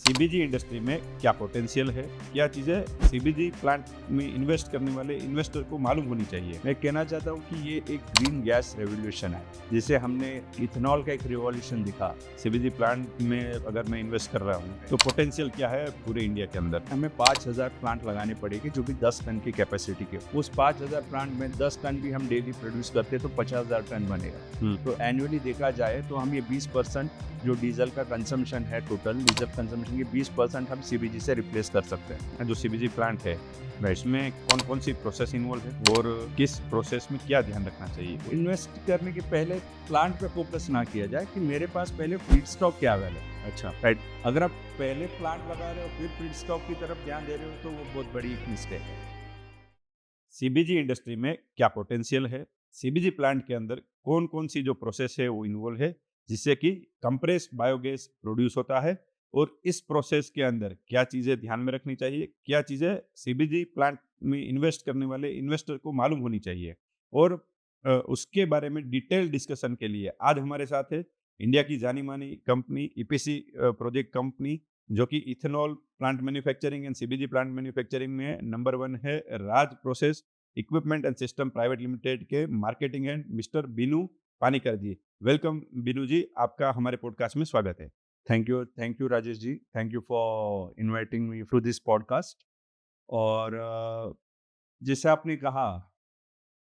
CBG industry में क्या potential है, क्या चीज़ें सीबीजी प्लांट में इन्वेस्ट करने वाले इन्वेस्टर को मालूम होनी चाहिए। मैं कहना चाहता हूँ कि ये एक ग्रीन गैस रेवोल्यूशन है, जिसे हमने इथेनॉल का एक रिवॉल्यूशन दिखा। सीबीजी प्लांट में अगर मैं इन्वेस्ट कर रहा हूँ तो पोटेंशियल क्या है पूरे इंडिया के अंदर। हमें 5000 प्लांट लगाने पड़ेंगे जो भी 10 टन की कैपेसिटी के। उस 5000 प्लांट में 10 टन भी हम डेली प्रोड्यूस करते तो 50,000 टन बनेगा। तो एनुअली देखा जाए तो हम ये 20% जो डीजल का कंजम्पशन है, टोटल डीजल कंजम्पशन के 20% हम सीबीजी से रिप्लेस कर सकते हैं। जो सीबीजी प्लांट है इसमें कौन कौन सी प्रोसेस इन्वॉल्व है और किस प्रोसेस में क्या ध्यान रखना चाहिए। इन्वेस्ट करने के पहले प्लांट पे फोकस ना किया जाए कि मेरे पास पहले फीड स्टॉक क्या अवेलेबल है। अच्छा, राइट। अगर आप पहले प्लांट लगा रहे हो फिर फीड स्टॉक की तरफ ध्यान दे रहे हो तो वो बहुत बड़ी एक मिस्टेक है। सीबीजी इंडस्ट्री में क्या पोटेंशियल है, सीबीजी प्लांट के अंदर कौन कौन सी जो प्रोसेस है वो इन्वॉल्व है, जिससे कि कंप्रेस्ड बायोगैस प्रोड्यूस होता है, और इस प्रोसेस के अंदर क्या चीज़ें ध्यान में रखनी चाहिए, क्या चीज़ें सीबीजी प्लांट में इन्वेस्ट करने वाले इन्वेस्टर को मालूम होनी चाहिए। और उसके बारे में डिटेल डिस्कशन के लिए आज हमारे साथ है इंडिया की जानी मानी कंपनी ईपीसी प्रोजेक्ट कंपनी, जो कि ethanol plant manufacturing and CBG plant manufacturing में नंबर 1 है, Raj process equipment and system private limited के marketing and mister Binu Panicker ji. Welcome Binu ji, आपका हमारे पॉडकास्ट में स्वागत है। Thank you Rajesh ji, thank you for inviting me through this podcast. और जैसे आपने कहा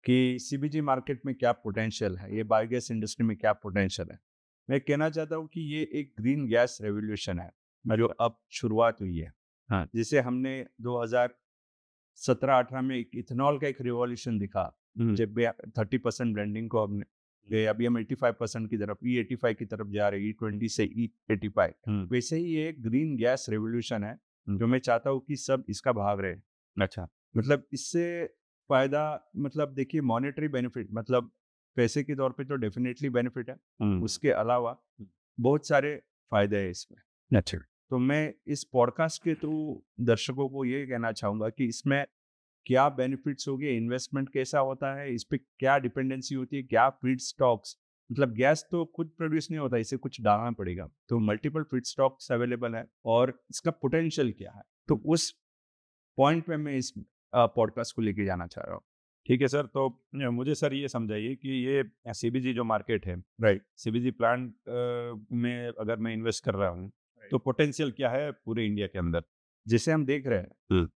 कि सीबीजी मार्केट में क्या पोटेंशियल है, ये बायोगैस इंडस्ट्री में क्या पोटेंशियल है, मैं कहना चाहता हूँ कि ये एक ग्रीन गैस रेवोल्यूशन है जो अब शुरुआत हुई है। हाँ, जिसे हमने 2017-18 में एक इथेनॉल का एक रिवॉल्यूशन दिखा, जब 30% ब्लेंडिंग को हमने गए, अभी हम 85% की तरफ E85 की तरफ जा रहे हैं, E20 से E85। वैसे ही ये एक ग्रीन गैस रेवोल्यूशन है जो मैं चाहता हूँ कि सब इसका भाग रहे। अच्छा, मतलब इससे फायदा, मतलब देखिए मॉनेटरी बेनिफिट, मतलब पैसे के तौर पे तो डेफिनेटली बेनिफिट है, उसके अलावा बहुत सारे फायदे हैं इसमें। अच्छा, तो मैं इस पॉडकास्ट के थ्रू दर्शकों को ये कहना चाहूँगा कि इसमें क्या बेनिफिट्स होंगे, इन्वेस्टमेंट कैसा होता है, इस पे क्या डिपेंडेंसी होती है, क्या फीड स्टॉक्स, मतलब गैस तो खुद प्रोड्यूस नहीं होता, इसे कुछ डालना पड़ेगा, तो मल्टीपल फीड स्टॉक्स अवेलेबल है और इसका पोटेंशियल क्या है, तो उस पॉइंट पे मैं इस पॉडकास्ट को लेके जाना चाह रहा हूँ। ठीक है सर, तो मुझे सर ये समझाइए कि ये सीबीजी जो मार्केट है, राइट, सीबीजी प्लांट में अगर मैं इन्वेस्ट कर रहा हूँ तो पोटेंशियल क्या है पूरे इंडिया के अंदर। जैसे हम देख रहे हैं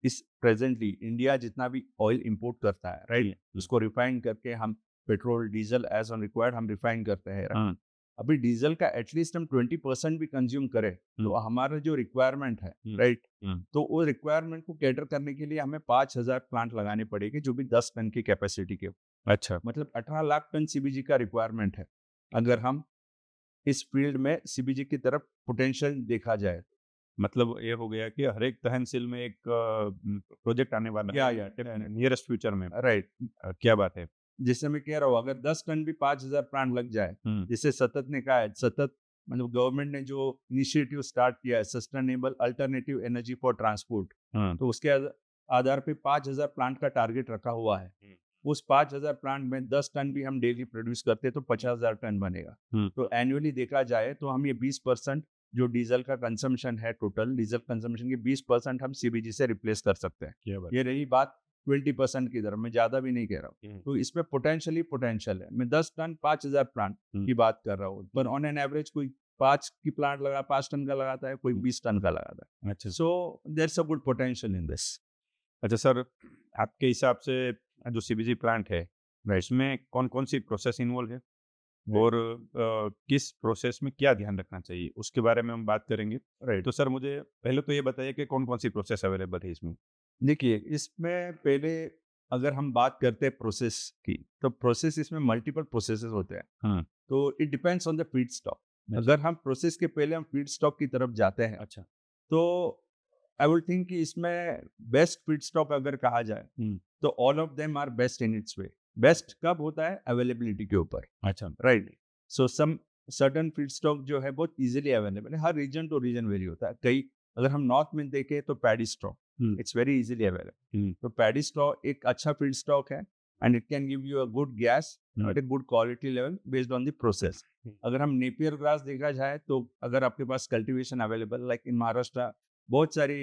इस प्रेजेंटली इंडिया जितना भी ऑयल इंपोर्ट करता है, राइट, उसको रिफाइन करके हम petrol diesel as on required हम रिफाइन करते हैं। अभी डीजल का एटलीस्ट हम 20% भी कंज्यूम करें तो हमारा जो रिक्वायरमेंट है, राइट, तो वो रिक्वायरमेंट को कैटर करने के लिए हमें 5000 प्लांट लगाने पड़ेंगे जो भी 10 टन की कैपेसिटी के। अच्छा, मतलब 18 लाख टन सीबीजी का रिक्वायरमेंट है अगर हम इस फील्ड में सीबीजी की तरफ पोटेंशियल देखा जाए। मतलब ये हो गया कि हर एक तहसील में एक प्रोजेक्ट आने वाला है नियरेस्ट फ्यूचर में, राइट। क्या बात है, जैसे मैं कह रहा हूँ अगर 10 टन भी 5000 प्लांट लग जाए, जिससे सतत ने कहा है, सतत मतलब गवर्नमेंट ने जो इनिशिएटिव स्टार्ट किया है sustainable alternative energy for transport, तो उसके आधार पे 5000 प्लांट का टारगेट रखा हुआ है। उस 5000 प्लांट में 10 टन भी हम डेली प्रोड्यूस करते तो 50,000 टन बनेगा। तो एनुअली देखा जाए तो हम ये 20% जो डीजल का कंजम्पशन है, टोटल डीजल कंजम्पशन के 20% हम सीबीजी से रिप्लेस कर सकते हैं। ये रही बात 20% की तरफ, मैं ज्यादा भी नहीं कह रहा हूँ। तो इसमें पोटेंशियल है। मैं 10 टन 5000 प्लांट की बात कर रहा हूँ, पर ऑन एन एवरेज कोई 5 टन का लगाता है, कोई 20 टन का लगाता है। अच्छा, so there is a good potential in this. अच्छा सर, आपके हिसाब से जो सीबीजी प्लांट है इसमें कौन कौन सी प्रोसेस इन्वॉल्व है और किस प्रोसेस में क्या ध्यान रखना चाहिए, उसके बारे में हम बात करेंगे। राइट, तो सर मुझे पहले तो ये बताइए कि कौन कौन सी प्रोसेस अवेलेबल है इसमें। देखिए, इसमें पहले अगर हम बात करते हैं प्रोसेस की, तो प्रोसेस इसमें मल्टीपल प्रोसेसेस होते हैं। तो it depends on the feed stock. अगर हम प्रोसेस के पहले हम फीड स्टॉक की तरफ जाते हैं, अच्छा, तो आई वुड थिंक कि इसमें बेस्ट फीड स्टॉक अगर कहा जाए तो all of them are best in its way. Best कब होता है? अवेलेबिलिटी के ऊपर। अच्छा, right. So some certain feedstock जो है बहुत इजीली अवेलेबल है, हर रीजन टू रीजन वेरी होता है। कई अगर हम नॉर्थ में देखें तो paddy straw it's very easily available. तो पैडी स्ट्रॉ एक अच्छा फीड स्टॉक है and it can give you a good gas at a good quality level based on the process. अगर हम नेपियर ग्रास देखा जाए तो अगर आपके पास cultivation available like in Maharashtra बहुत सारी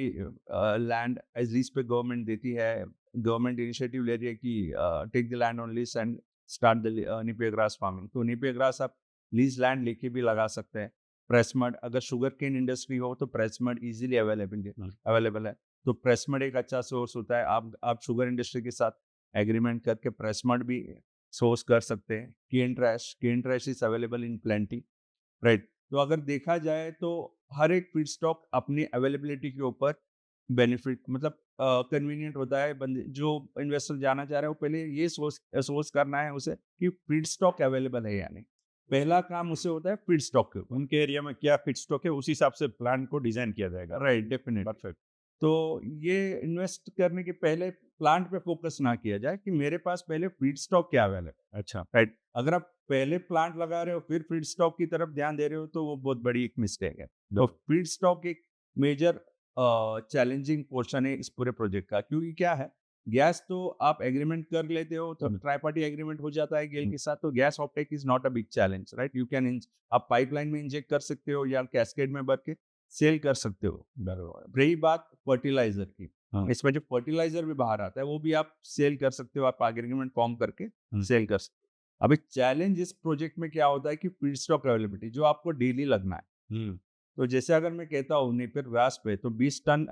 लैंड एज लीज पे गवर्नमेंट देती है, गवर्नमेंट इनिशिएटिव ले रही है कि take the land on lease and start the Napier grass farming. तो नेपियर ग्रास आप लीज लैंड लेके भी लगा सकते हैं. प्रेस मड, अगर शुगर केन इंडस्ट्री हो तो प्रेस मड इजीली अवेलेबल है. तो प्रेस मड एक अच्छा सोर्स होता है. आप शुगर इंडस्ट्री के साथ एग्रीमेंट करके प्रेस मड भी सोर्स कर सकते हैं. Cane trash is available in plenty, right. तो अगर देखा जाए तो हर एक फीड स्टॉक अपनी अवेलेबिलिटी के ऊपर बेनिफिट मतलब कन्वीनियंट होता है. बंदे जो इन्वेस्टर जाना चाह रहे हैं वो पहले ये सोर्स करना है उसे कि फीड स्टॉक अवेलेबल है या नहीं. पहला काम उसे होता है फीड स्टॉक के ऊपर. उनके एरिया में क्या फीड स्टॉक है, उस हिसाब से प्लान को डिजाइन किया जाएगा. Right, definite. परफेक्ट. तो ये इन्वेस्ट करने के पहले प्लांट पे फोकस ना किया जाए कि मेरे पास पहले फीड स्टॉक क्या अवेलेबल. अच्छा. राइट. अगर आप पहले प्लांट लगा रहे हो फिर फीड स्टॉक की तरफ ध्यान दे रहे हो तो वो बहुत बड़ी एक मिस्टेक है. तो फीड स्टॉक एक मेजर चैलेंजिंग पोर्शन है इस पूरे प्रोजेक्ट का. क्योंकि क्या है, गैस तो आप एग्रीमेंट कर लेते हो तो ट्राई पार्टी एग्रीमेंट हो जाता है गेल के साथ. तो gas offtake is not a big challenge, right. You can आप पाइपलाइन में इंजेक्ट कर सकते हो या कैस्केड में भर के सेल कर सकते हो. रही बात फर्टिलाइजर की, इसमें जो फर्टिलाइजर भी बाहर आता है वो भी आप सेल कर सकते हो. आप एग्रीमेंट फॉर्म करके सेल कर सकते हो. अभी चैलेंज इस प्रोजेक्ट में क्या होता है कि फीड स्टॉक अवेलेबिलिटी जो आपको डेली लगना है. तो जैसे अगर मैं कहता हूँ नेपियर ग्रास पे तो 20 टन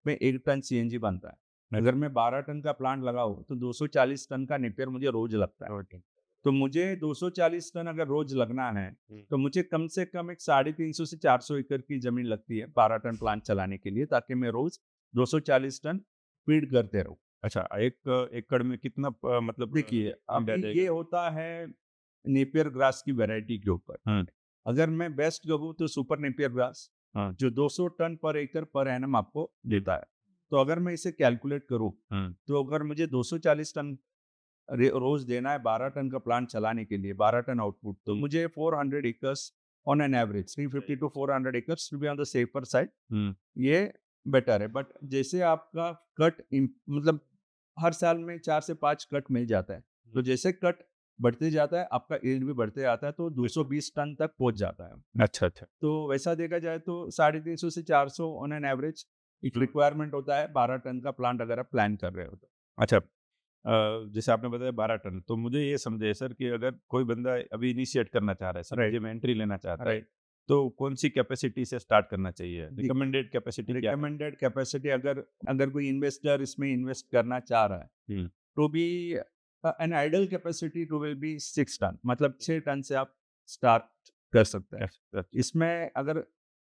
में 1 टन सीएनजी बनता है. अगर मैं 12 टन का प्लांट लगाऊं तो 240 टन का नेपियर मुझे रोज लगता है. तो मुझे 240 टन अगर रोज लगना है तो मुझे कम से कम एक 350 से 400 एकड़ की जमीन लगती है 12 टन प्लांट चलाने के लिए, ताकि मैं रोज 240 टन फीड करते रहूं. अच्छा, एक एकड़ में कितना मतलब देखिए अभी ये होता है नेपियर ग्रास की वैरायटी के ऊपर. अगर मैं बेस्ट कहूँ तो सुपर नेपियर ग्रास जो 200 टन पर एकड़ पर एनम आपको देता है. तो अगर मैं इसे कैलकुलेट करूँ तो अगर मुझे 240 टन रोज देना है 12 टन का प्लांट चलाने के लिए, 12 टन आउटपुट, तो मुझे 400 acres on an average 350 to 400 acres to be on the safer side. ये बेटर है. बट जैसे आपका कट मतलब हर साल में 4 से 5 कट मिल जाता है. तो जैसे कट बढ़ते जाता है आपका यील्ड भी बढ़ते आता है, तो 220 टन तक पहुंच जाता है. अच्छा. तो वैसा देखा जाए तो 350 से 400 ऑन एन एवरेज एक रिक्वायरमेंट होता है 12 टन का प्लांट अगर आप प्लान कर रहे हो तो. अच्छा, जैसे आपने बताया 12 टन, तो मुझे ये समझे सर कि अगर कोई बंदा अभी इनिशिएट करना चाह रहा है, सर में एंट्री लेना चाहता है, तो कौन सी कैपेसिटी से स्टार्ट करना चाहिए? रिकमेंडेड कैपेसिटी अगर कोई इन्वेस्टर इसमें इन्वेस्ट करना चाह रहा है तो भी an idle capacity to will be 6 ton, मतलब 6 टन से आप स्टार्ट कर सकते हैं. इसमें अगर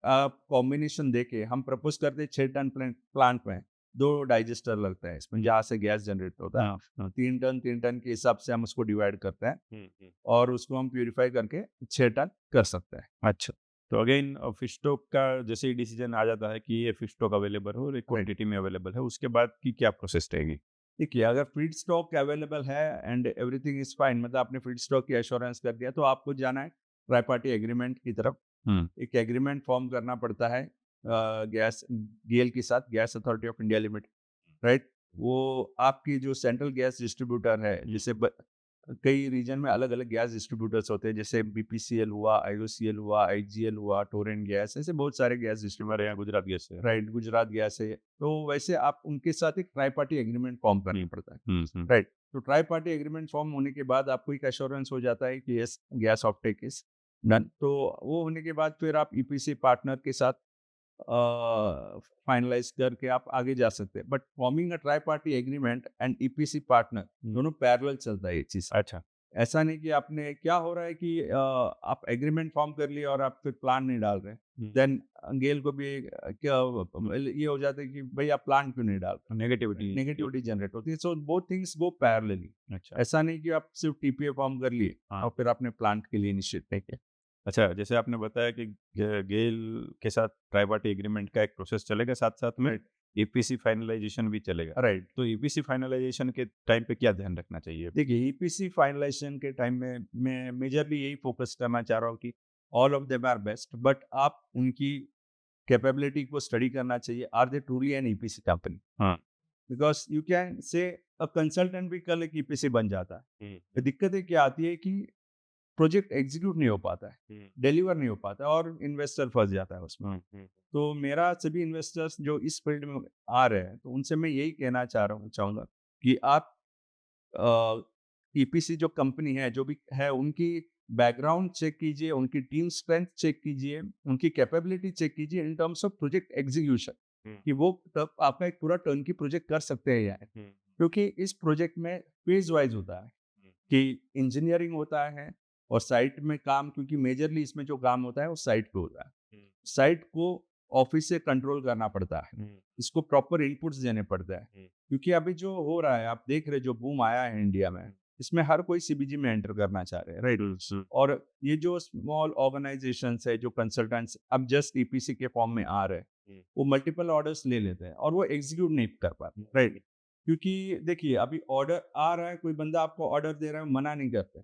आप कॉम्बिनेशन देके हम प्रपोज करते हैं 6 टन प्लांट में 2 डाइजेस्टर लगता है इसमें जहाँ से गैस जनरेट होता है. 3 टन के हिसाब से हम उसको डिवाइड करते हैं और उसको हम प्यूरिफाई करके 6 टन कर सकते हैं. अच्छा, तो अगेन फिश स्टॉक का जैसे ही डिसीजन आ जाता है कि ये फिश स्टॉक अवेलेबल हो और एक क्वांटिटी में अवेलेबल है, उसके बाद की क्या प्रोसेस रहेगी? देखिए, अगर फीड स्टॉक अवेलेबल है एंड एवरीथिंग इज फाइन, मतलब आपने फीड स्टॉक की एश्योरेंस कर दिया, तो आपको जाना है ट्राई पार्टी एग्रीमेंट की तरफ. एक एग्रीमेंट फॉर्म करना पड़ता है गैस गेल के साथ, gas authority of India limited, right. वो आपकी जो सेंट्रल गैस डिस्ट्रीब्यूटर है, जैसे कई रीजन में अलग अलग गैस डिस्ट्रीब्यूटर्स होते हैं, जैसे बीपीसीएल हुआ, आईओसीएल हुआ, आईजीएल हुआ, टोरेंट गैस, ऐसे बहुत सारे गैस डिस्ट्रीब्यूटर हैं. गुजरात गैस है, राइट, गुजरात गैस है. तो वैसे आप उनके साथ एक ट्राई पार्टी एग्रीमेंट फॉर्म करना पड़ता है, राइट. तो ट्राई पार्टी एग्रीमेंट फॉर्म होने के बाद आपको एक एश्योरेंस हो जाता है कि yes, gas offtake is done. तो वो होने के बाद फिर आप ईपीसी पार्टनर के साथ फाइनलाइज करके आप आगे जा सकते हैं. But forming a try party agreement and EPC partner दोनों पैरेलल चलता है ये चीज. अच्छा, ऐसा नहीं कि आपने क्या हो रहा है कि आप एग्रीमेंट फॉर्म कर लिए और आप फिर प्लान नहीं डाल रहे, देन गेल को भी क्या ये हो जाता है कि भाई आप प्लान क्यों नहीं डाल रहे, नेगेटिविटी जनरेट होती है. So both things go parallelly. अच्छा, ऐसा नहीं कि आप सिर्फ टीपीए फॉर्म कर लिए और फिर आपने प्लांट के लिए इनिशिएट नहीं किया. अच्छा, जैसे आपने बताया कि गेल के साथ ट्राई पार्टी एग्रीमेंट का एक प्रोसेस चलेगा, साथ साथ में ईपीसी फाइनलाइजेशन भी चलेगा, राइट. तो ईपीसी फाइनलाइजेशन के टाइम पे क्या ध्यान रखना चाहिए? देखिए, ईपीसी फाइनलाइजेशन के टाइम में मैं मेजरली यही फोकस करना चाह रहा हूँ कि all of them are best, but आप उनकी कैपेबिलिटी को स्टडी करना चाहिए. Are they truly an EPC company? Because you can say consultant भी कल एक ईपीसी बन जाता है। दिक्कतें क्या आती है कि प्रोजेक्ट एग्जीक्यूट नहीं हो पाता है, डिलीवर नहीं हो पाता है और इन्वेस्टर फंस जाता है उसमें। तो मेरा सभी इन्वेस्टर्स जो इस फील्ड में आ रहे हैं, तो उनसे मैं यही कहना चाहूँगा कि आप ईपीसी जो कंपनी है, जो भी है, उनकी बैकग्राउंड चेक कीजिए, उनकी टीम स्ट्रेंथ चेक कीजिए, उनकी कैपेबिलिटी चेक कीजिए in terms of project execution, कि वो तब आपका एक पूरा टर्न की प्रोजेक्ट कर सकते हैं या नहीं। क्योंकि इस प्रोजेक्ट में फेज वाइज होता है कि इंजीनियरिंग होता है और साइट में काम, क्योंकि मेजरली इसमें जो काम होता है वो साइट पे होता है। साइट को ऑफिस से कंट्रोल करना पड़ता है, इसको प्रॉपर इनपुट्स देने पड़ते हैं, क्योंकि अभी जो हो रहा है, आप देख रहे, जो बूम आया है इंडिया में, इसमें हर कोई सीबीजी में एंटर करना चाह रहे हैं, राइट। और ये जो स्मॉल ऑर्गेनाइजेशंस है, जो कंसल्टेंट्स अब जस्ट ईपीसी के फॉर्म में आ रहे हैं, वो मल्टीपल ऑर्डर्स ले लेते हैं और वो एग्जीक्यूट नहीं कर पाते, राइट। क्योंकि देखिए, अभी ऑर्डर आ रहा है, कोई बंदा आपको ऑर्डर दे रहा है, मना नहीं करते,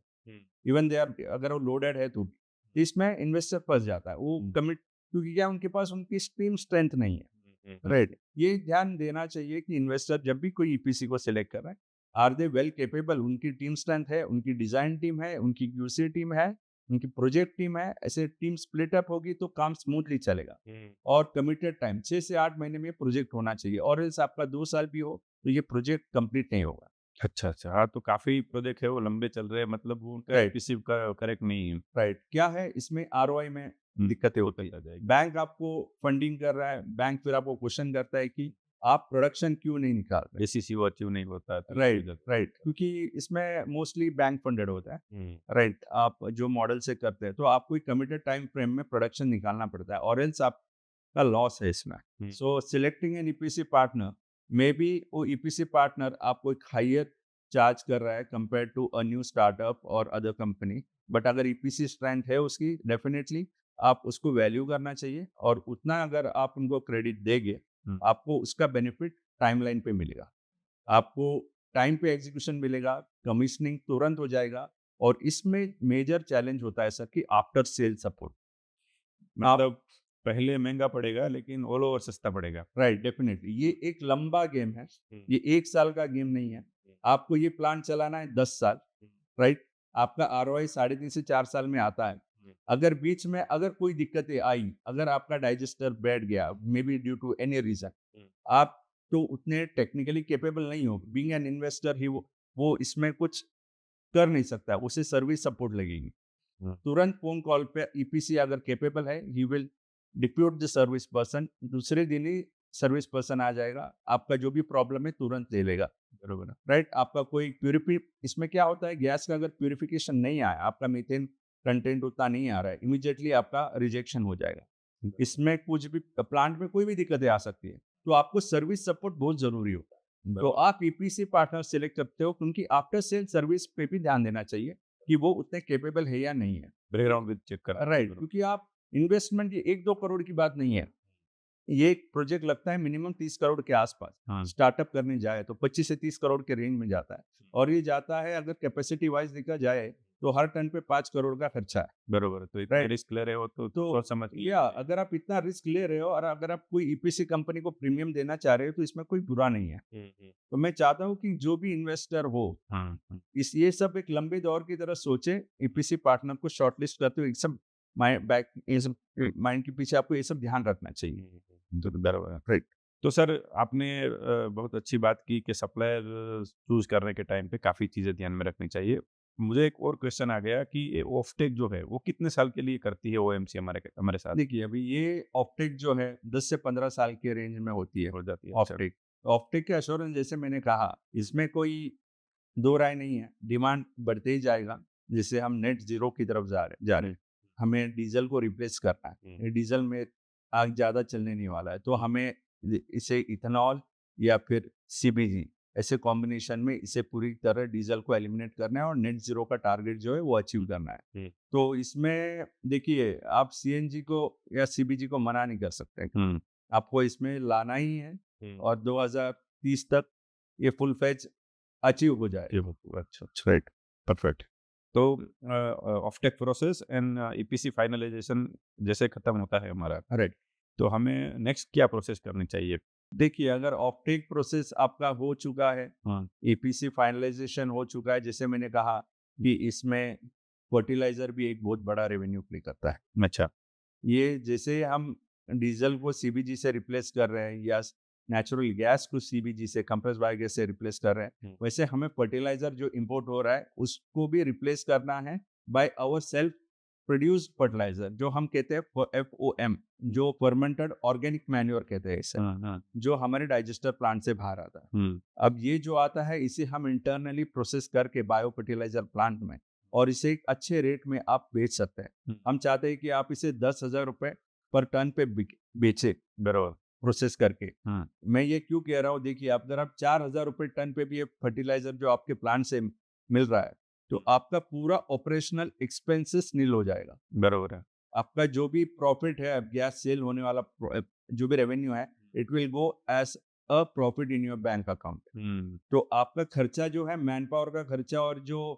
इवन दे आर, अगर वो लोडेड है तो इसमें इन्वेस्टर फंस जाता है, वो कमिट, क्योंकि क्या उनके पास उनकी टीम स्ट्रेंथ नहीं है, राइट। ये ध्यान देना चाहिए कि इन्वेस्टर जब भी कोई ईपीसी को सिलेक्ट कर रहा है, आर दे वेल केपेबल, उनकी टीम स्ट्रेंथ है, उनकी डिजाइन टीम है, उनकी क्यूसी टीम है, उनकी प्रोजेक्ट टीम है। ऐसे टीम स्प्लिट अप होगी तो काम स्मूथली चलेगा। और कमिटेड टाइम 6 से 8 महीने में प्रोजेक्ट होना चाहिए, और एल्स आपका 2 साल भी हो तो ये प्रोजेक्ट कंप्लीट नहीं होगा। अच्छा, अच्छा। हाँ, तो काफ़ी प्रोजेक्ट है वो लंबे चल रहे हैं, मतलब वो उनका राइट। एफिशिएंट का करेक्ट नहीं है। राइट, क्या है इसमें आरओआई में दिक्कतें होती है। बैंक आपको फंडिंग कर रहा है, बैंक फिर आपको क्वेश्चन करता है कि आप प्रोडक्शन क्यों नहीं निकाल रहे। एसीसी वो अचीव नहीं होता है तो राइट, इधर- राइट, क्योंकि इसमें मोस्टली बैंक फंडेड होता है, हम्म, राइट। आप जो मॉडल से करते हैं तो आपको एक कमिटेड टाइम फ्रेम में प्रोडक्शन निकालना पड़ता है, और एल्स आपका लॉस है इसमें। So selecting an EPC partner, maybe वो ईपीसी पार्टनर आपको एक हायर चार्ज कर रहा है compare to a new startup और अदर कंपनी, बट अगर ईपीसी स्ट्रेंथ है उसकी, डेफिनेटली आप उसको वैल्यू करना चाहिए, और उतना अगर आप उनको क्रेडिट देंगे, आपको उसका बेनिफिट टाइमलाइन पे मिलेगा। आपको टाइम पे एग्जीक्यूशन मिलेगा, कमीशनिंग तुरंत हो जाएगा, और इसमें मेजर चैलेंज होता है सर कि आफ्टर सेल सपोर्ट। मतलब पहले महंगा पड़ेगा लेकिन ऑल ओवर सस्ता पड़ेगा। राइट, डेफिनेटली ये एक लंबा गेम है, ये 1 साल का गेम नहीं है। आपको ये प्लान चलाना है 10 साल, राइट। आपका आरओआई 3.5 से 4 साल में आता है। अगर बीच में अगर कोई दिक्कतें आई, अगर आपका डाइजेस्टर बैठ गया, maybe due to any reason, आप तो उतने टेक्निकली कैपेबल नहीं हो, बीइंग एन इन्वेस्टर ही वो इसमें कुछ कर नहीं सकता, उसे सर्विस सपोर्ट लगेगी। तुरंत फोन कॉल पे ईपीसी अगर कैपेबल है, he will depute the service person, दूसरे दिन ही सर्विस पर्सन आ जाएगा, आपका जो भी प्रॉब्लम है तुरंत ले लेगा। बरोबर, राइट। आपका कोई प्यूरिफी, इसमें क्या होता है, गैस का अगर प्यूरिफिकेशन नहीं आया, आपका मीथेन कंटेंट उतना नहीं आ रहा है, इमीडिएटली आपका रिजेक्शन हो जाएगा। इसमें कुछ भी प्लांट में कोई भी दिक्कतें आ सकती है, तो आपको सर्विस सपोर्ट बहुत जरूरी होता है। तो आप ईपीसी पार्टनर सिलेक्ट करते हो, क्योंकि आफ्टर सेल सर्विस पे भी ध्यान देना चाहिए कि वो उतने कैपेबल है या नहीं है। बैकग्राउंड विद चेक करा। राइट, क्योंकि आप इन्वेस्टमेंट ये 1-2 करोड़ की बात नहीं है। ये एक प्रोजेक्ट लगता है मिनिमम 30 करोड़ के आसपास। हाँ। स्टार्टअप करने जाए तो 25 से 30 करोड़ के रेंज में जाता है, और ये जाता है, अगर कैपेसिटी वाइज देखा जाए तो हर टन पे 5 करोड़ का खर्चा है। बरोबर, तो इतना राइट। रिस्क ले रहे हो तो तो सोच समझ के या अगर आप इतना रिस्क ले रहे हो, और अगर आप कोई ईपीसी कंपनी को प्रीमियम देना चाह रहे हो, तो इसमें कोई बुरा नहीं है। तो मैं चाहता हूँ कि जो भी इन्वेस्टर हो, इस ये सब एक लंबे दौर की तरह सोचे, ईपीसी पार्टनर को शॉर्टलिस्ट करते हुए, सब माइंड के पीछे आपको ये सब ध्यान रखना चाहिए। तो बराबर, राइट। तो सर आपने बहुत अच्छी बात की कि सप्लायर चूज करने के टाइम पे काफ़ी चीज़ें ध्यान में रखनी चाहिए। मुझे एक और क्वेश्चन आ गया कि ये ऑफटेक जो है वो कितने साल के लिए करती है ओएमसी हमारे हमारे साथ? देखिए, अभी ये ऑप्टिक जो है 10 से 15 साल के रेंज में होती है, हो जाती है। ऑप्टिक। ऑप्टिक के एश्योरेंस, जैसे मैंने कहा, इसमें कोई दो राय नहीं है, डिमांड बढ़ते ही जाएगा। जैसे हम नेट जीरो की तरफ जा रहे हैं, हमें डीजल को रिप्लेस करना है, ये डीजल में आग ज़्यादा चलने नहीं वाला है, तो हमें इसे इथेनॉल या फिर सीबीजी, ऐसे कॉम्बिनेशन में इसे पूरी तरह डीजल को एलिमिनेट करना है, और नेट जीरो का टारगेट जो है वो अचीव करना है। तो इसमें देखिए, आप सीएनजी को या सीबीजी को मना नहीं कर सकते, आपको इसमें लाना ही है, और 2030 तक ये फुल फेज अचीव हो जाए। अच्छा, राइट, परफेक्ट। तो offtake process and EPC finalisation जैसे खत्म होता है हमारा, राइट। तो हमें नेक्स्ट क्या प्रोसेस करनी चाहिए? देखिए, अगर ऑफटेक प्रोसेस आपका हो चुका है, हाँ, ईपीसी फाइनलाइजेशन हो चुका है, जैसे मैंने कहा कि इसमें फर्टिलाइजर भी एक बहुत बड़ा रेवेन्यू प्ले करता है। अच्छा। ये जैसे हम डीजल को सीबीजी से रिप्लेस कर रहे हैं या नेचुरल गैस को सीबीजी से कंप्रेस्ड बायोगैस से रिप्लेस कर रहे हैं, हुँ। वैसे हमें फर्टिलाइजर जो इंपोर्ट हो रहा है उसको भी रिप्लेस करना है by our self produced fertiliser, जो हम कहते हैं एफओएम, जो फर्मेंटेड ऑर्गेनिक मैन्योर कहते हैं इसे, हाँ, हाँ। जो हमारे डाइजेस्टर प्लांट से बाहर आता है। हुँ, अब ये जो आता है इसे हम इंटरनली प्रोसेस करके बायो फर्टिलाइजर प्लांट में, और इसे एक अच्छे रेट में आप बेच सकते हैं। हुँ। हम चाहते हैं कि आप इसे 10,000 रुपए पर टन पे बेचे बरोबर। प्रोसेस करके। हाँ, मैं ये क्यों कह रहा हूँ, देखिए अगर आप 4,000 रुपए टन पे भी ये फर्टिलाइजर जो आपके प्लांट से मिल रहा है, तो आपका पूरा ऑपरेशनल एक्सपेंसेस नील हो जाएगा। बरोबर है। आपका जो भी प्रॉफिट है, गैस सेल होने वाला जो भी रेवेन्यू है, it will go as a profit in your bank account. हुँ, तो आपका खर्चा जो है, मैन पावर का खर्चा और जो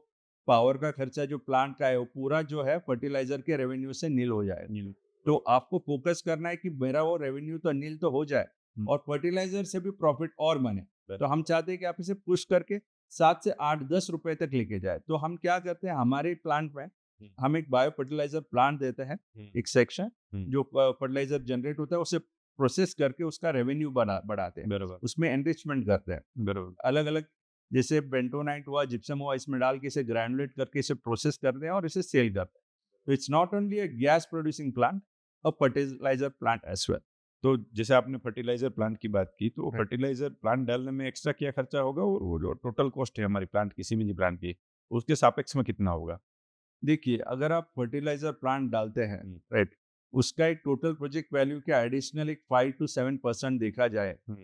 पावर का खर्चा जो प्लांट का है, वो पूरा जो है फर्टिलाइजर के रेवेन्यू से नील हो जाएगा। नील तो आपको फोकस करना है कि मेरा वो रेवेन्यू तो नील तो हो जाए हुँ, और फर्टिलाइजर से भी प्रॉफिट और बने। बर तो हम चाहते हैं कि आप इसे पुश करके 7 से 8-10 रुपए तक लेके जाए। तो हम क्या करते हैं, हमारे प्लांट में हुँ, हम एक बायो फर्टिलाइजर प्लांट देते हैं, हुँ, एक सेक्शन हुँ, जो फर्टिलाइजर जनरेट होता है उसे प्रोसेस करके उसका रेवेन्यू बढ़ाते हैं। बरोबर, उसमें एनरिचमेंट करते हैं। बरोबर। अलग अलग, जैसे बेंटोनाइट हुआ, जिप्सम हुआ, इसमें डाल के इसे ग्रैनुलेट करके इसे प्रोसेस करते हैं और इसे सेल करते हैं। तो it's not only a gas producing plant, a fertiliser plant as well. तो जैसे आपने फर्टिलाइज़र प्लांट की बात की, तो राइट। फर्टिलाइज़र प्लांट डालने में एक्स्ट्रा क्या खर्चा होगा और वो जो टोटल कॉस्ट है हमारी प्लांट की, सीमेंट प्लांट की, उसके सापेक्ष में कितना होगा? देखिए, अगर आप फर्टिलाइजर प्लांट डालते हैं, हुँ, राइट, उसका एक टोटल प्रोजेक्ट वैल्यू के एडिशनल एक 5 टू 7% देखा जाए, हुँ,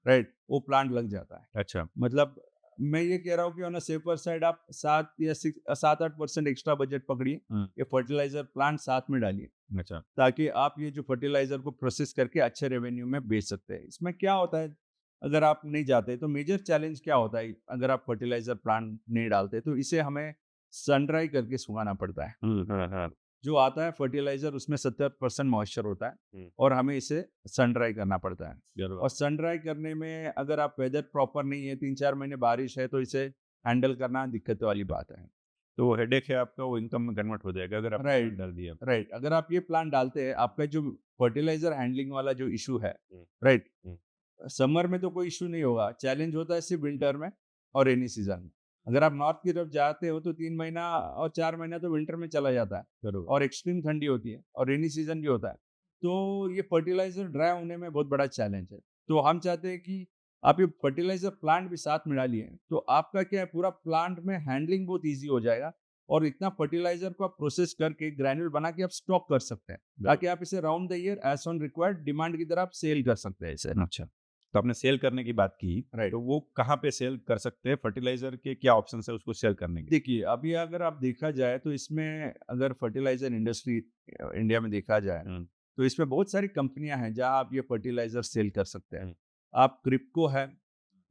राइट, वो प्लांट लग जाता है। अच्छा, मतलब मैं ये कह रहा हूँ कि ऑन अ सेफर साइड आप 7-8% एक्स्ट्रा बजट पकड़िए, हुँ, ये फर्टिलाइजर प्लांट साथ में डालिए, अच्छा, ताकि आप ये जो फर्टिलाइजर को प्रोसेस करके अच्छे रेवेन्यू में बेच सकते हैं। इसमें क्या होता है, अगर आप नहीं जाते तो मेजर चैलेंज क्या होता है, अगर आप फर्टिलाइजर प्लांट नहीं डालते तो इसे हमें सन ड्राई करके सुखाना पड़ता है। हुँ, हाँ, हाँ, जो आता है फर्टिलाइजर उसमें 70% मॉइस्चर होता है हुँ, और हमें इसे सन ड्राई करना पड़ता है। बरोबर, और सन ड्राई करने में अगर आप वेदर प्रॉपर नहीं है, 3-4 महीने बारिश है, तो इसे हैंडल करना दिक्कत वाली बात है। तो वो हेडेक है आपका वो इनकम में कन्वर्ट हो जाएगा अगर आपने प्लांट राइट, डाल दिया। राइट। अगर आप ये प्लान डालते हैं, आपका जो फर्टिलाइजर हैंडलिंग वाला जो इश्यू है, हुँ, राइट, हुँ, समर में तो कोई इश्यू नहीं होगा, चैलेंज होता है सिर्फ विंटर में और रेनी सीजन में। अगर आप नॉर्थ की तरफ जाते हो तो 3 महीना और 4 महीना तो विंटर में चला जाता है बरोबर, और एक्सट्रीम ठंडी होती है और रेनी सीजन भी होता है। तो ये फर्टिलाइजर ड्राई होने में बहुत बड़ा चैलेंज है। तो हम चाहते हैं कि आप ये फर्टिलाइजर प्लांट भी साथ में डालिए, तो आपका क्या है, पूरा प्लांट में हैंडलिंग बहुत ईज़ी हो जाएगा और इतना फर्टिलाइजर को आप प्रोसेस करके ग्रैन्यूल बना के आप स्टॉक कर सकते हैं, बरोबर, ताकि आप इसे round the year as on required demand की तरह आप सेल कर सकते हैं इसे। अच्छा। तो आपने सेल करने की बात की, राइट। तो वो कहाँ पे सेल कर सकते हैं? फर्टिलाइज़र के क्या ऑप्शंस है उसको सेल करने के? देखिए, अभी अगर आप देखा जाए तो इसमें अगर फर्टिलाइज़र इंडस्ट्री इंडिया में देखा जाए, हुँ, तो इसमें बहुत सारी कंपनियाँ हैं जहाँ आप ये फर्टिलाइज़र सेल कर सकते हैं। हुँ, आप क्रिप्को है,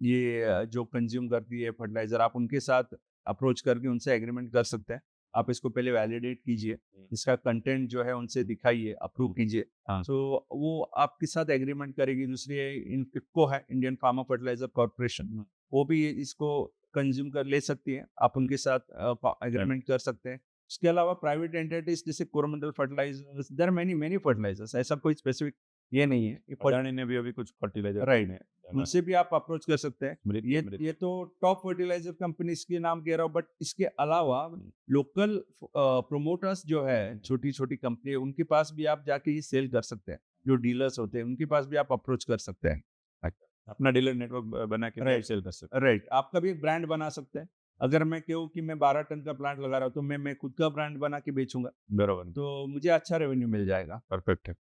ये जो कंज़्यूम करती है फर्टिलाइज़र, आप उनके साथ अप्रोच करके उनसे एग्रीमेंट कर सकते हैं। आप इसको पहले वैलिडेट कीजिए, हुँ, इसका कंटेंट जो है उनसे दिखाइए, अप्रूव हुँ, कीजिए। हाँ, सो वो आपके साथ एग्रीमेंट करेगी। दूसरी है इफ्को है, इंडियन फार्मा फर्टिलाइज़र कॉर्पोरेशन, हुँ, वो भी इसको कंज़्यूम कर ले सकती है। आप उनके साथ राइट। एग्रीमेंट कर सकते हैं। उसके अलावा प्राइवेट एंटिटीज़ जैसे Coromandel fertilisers, there are many many fertilisers, ऐसा कोई स्पेसिफिक ये नहीं है। ये फर्ट अडानी ने भी अभी कुछ फर्टिलाइज़र राइट, अपने डाला है। उनसे भी आप अप्रोच कर सकते हैं। मृत मृत ये तो टॉप फर्टिलाइज़र कंपनीज़ के नाम कह रहा हूँ, बट इसके अलावा हुँ, लोकल प्रोमोटर्स जो है, छोटी-छोटी कंपनी, उनके पास भी आप जाके ये सेल कर सकते हैं। जो डीलर्स होते हैं, उनके पास भी आप अप्रोच कर सकते हैं। अच्छा। अपना डीलर नेटवर्क बना के भी आप राइट, सेल कर सकते राइट। आपका भी एक ब्रांड बना सकते हैं। अगर मैं कहूँ कि मैं 12 टन का प्लांट लगा रहा हूँ, तो मैं खुद का ब्रांड बना के बेचूँगा, हैं। बराबर, तो मुझे अच्छा रेवेन्यू मिल जाएगा। परफेक्ट है।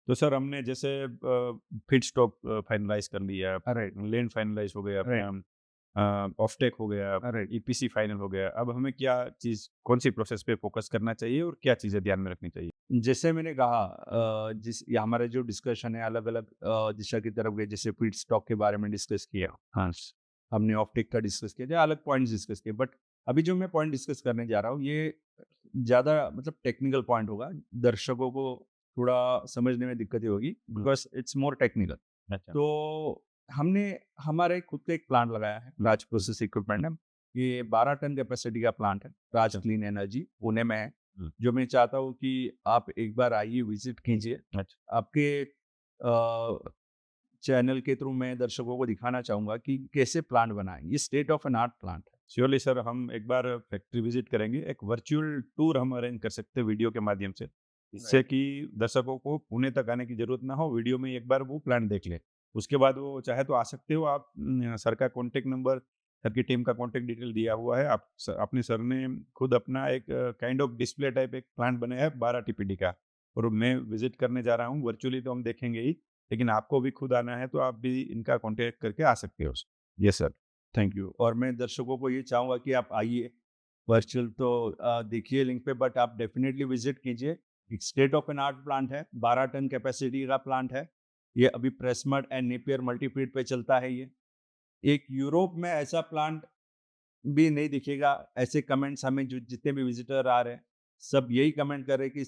तो सर हमने जैसे फीडस्टॉक फाइनलाइज़ कर लिया, राइट, लैंड फाइनलाइज़ हो गया राइट, अपना, ऑफटेक हो गया, राइट। ईपीसी फाइनल हो गया। अब हमें क्या चीज़ कौन-सी प्रोसेस पे फोकस करना चाहिए और क्या चीज़ें ध्यान में रखनी चाहिए? जैसे मैंने कहा, जिस ये हमारा जो डिस्कशन है अलग-अलग दिशा की तरफ गए, जैसे फीडस्टॉक के बारे में डिस्कस किया, हाँ, हमने ऑप्टिक का डिस्कस किया, जो अलग पॉइंट्स डिस्कस किए। बट अभी जो मैं पॉइंट डिस्कस करने जा रहा हूँ, ये ज़्यादा मतलब टेक्निकल पॉइंट होगा। दर्शकों को थोड़ा समझने में दिक्कतें होगी, बिकॉज़ इट्स मोर टेक्निकल। अच्छा। तो हमने हमारे खुद का एक प्लांट लगाया है, राज प्रोसेस इक्विपमेंट है। ये 12 टन कैपेसिटी का प्लांट है, राज अच्छा। क्लीन एनर्जी, पुणे में है। हुँ। जो मैं चाहता हूँ कि आप एक बार आइए, विजिट कीजिए। अच्छा। आपके चैनल के थ्रू मैं दर्शकों को दिखाना चाहूँगा कि कैसे प्लांट बनाएँ। ये state of an art plant है। श्योरली सर, हम एक बार फैक्ट्री विजिट करेंगे। एक वर्चुअल टूर हम अरेंज कर सकते हैं वीडियो के माध्यम से। इससे राइट। कि दर्शकों को पुणे तक आने की ज़रूरत ना हो, वीडियो में एक बार वो प्लांट देख लें। उसके बाद वो चाहे तो आ सकते हो आप। सर का कॉन्टैक्ट नंबर, सर की टीम का कॉन्टैक्ट डिटेल दिया हुआ है। आप स अपने सर ने खुद अपना एक काइंड ऑफ डिस्प्ले टाइप एक प्लांट बनाया है 12 टीपीडी का, और मैं विजिट करने जा रहा हूँ। वर्चुअली तो हम देखेंगे ही, लेकिन आपको भी खुद आना है तो आप भी इनका कॉन्टैक्ट करके आ सकते हो। Yes sir. Thank you. और मैं दर्शकों को ये चाहूँगा कि आप आइए, वर्चुअल तो देखिए लिंक पे, बट आप डेफिनेटली विजिट कीजिए। एक state of an art plant है, 12 टन कैपेसिटी का प्लांट है। ये अभी प्रेसमड एंड नेपियर मल्टीफीड पे चलता है ये। एक यूरोप में ऐसा प्लांट भी नहीं दिखेगा। ऐसे कमेंट्स हमें जो जितने भी विजिटर आ रहे हैं, सब यही कमेंट कर रहे हैं कि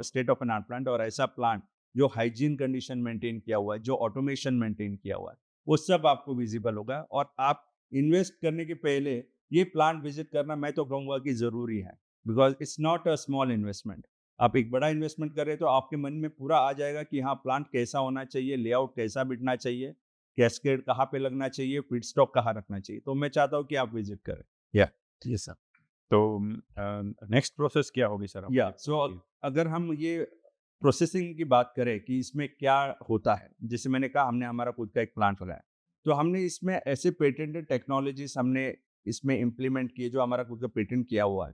state of an art plant, और ऐसा प्लांट जो हाइजीन कंडीशन मेंटेन किया हुआ है, जो ऑटोमेशन मेंटेन किया हुआ है, वो सब आपको विजिबल होगा। और आप इन्वेस्ट करने के पहले ये प्लांट विजिट करना, मैं तो कहूँगा कि ज़रूरी है, because it's not a small investment. आप एक बड़ा इन्वेस्टमेंट कर रहे हैं तो आपके मन में पूरा आ जाएगा कि हाँ, प्लांट कैसा होना चाहिए, लेआउट कैसा बिठना चाहिए, कैस्केड कहाँ पे लगना चाहिए, फीड स्टॉक कहाँ रखना चाहिए। तो मैं चाहता हूँ कि आप विजिट करें। या जी सर। तो नेक्स्ट प्रोसेस क्या होगी सर या हमारी? सो अगर हम ये प्रोसेसिंग की बात करें कि इसमें क्या होता है, जैसे मैंने कहा हमने हमारा खुद का एक प्लांट लगाया, तो हमने इसमें ऐसे पेटेंटेड टेक्नोलॉजीज हमने इसमें इम्प्लीमेंट किए जो हमारा खुद का पेटेंट किया हुआ है।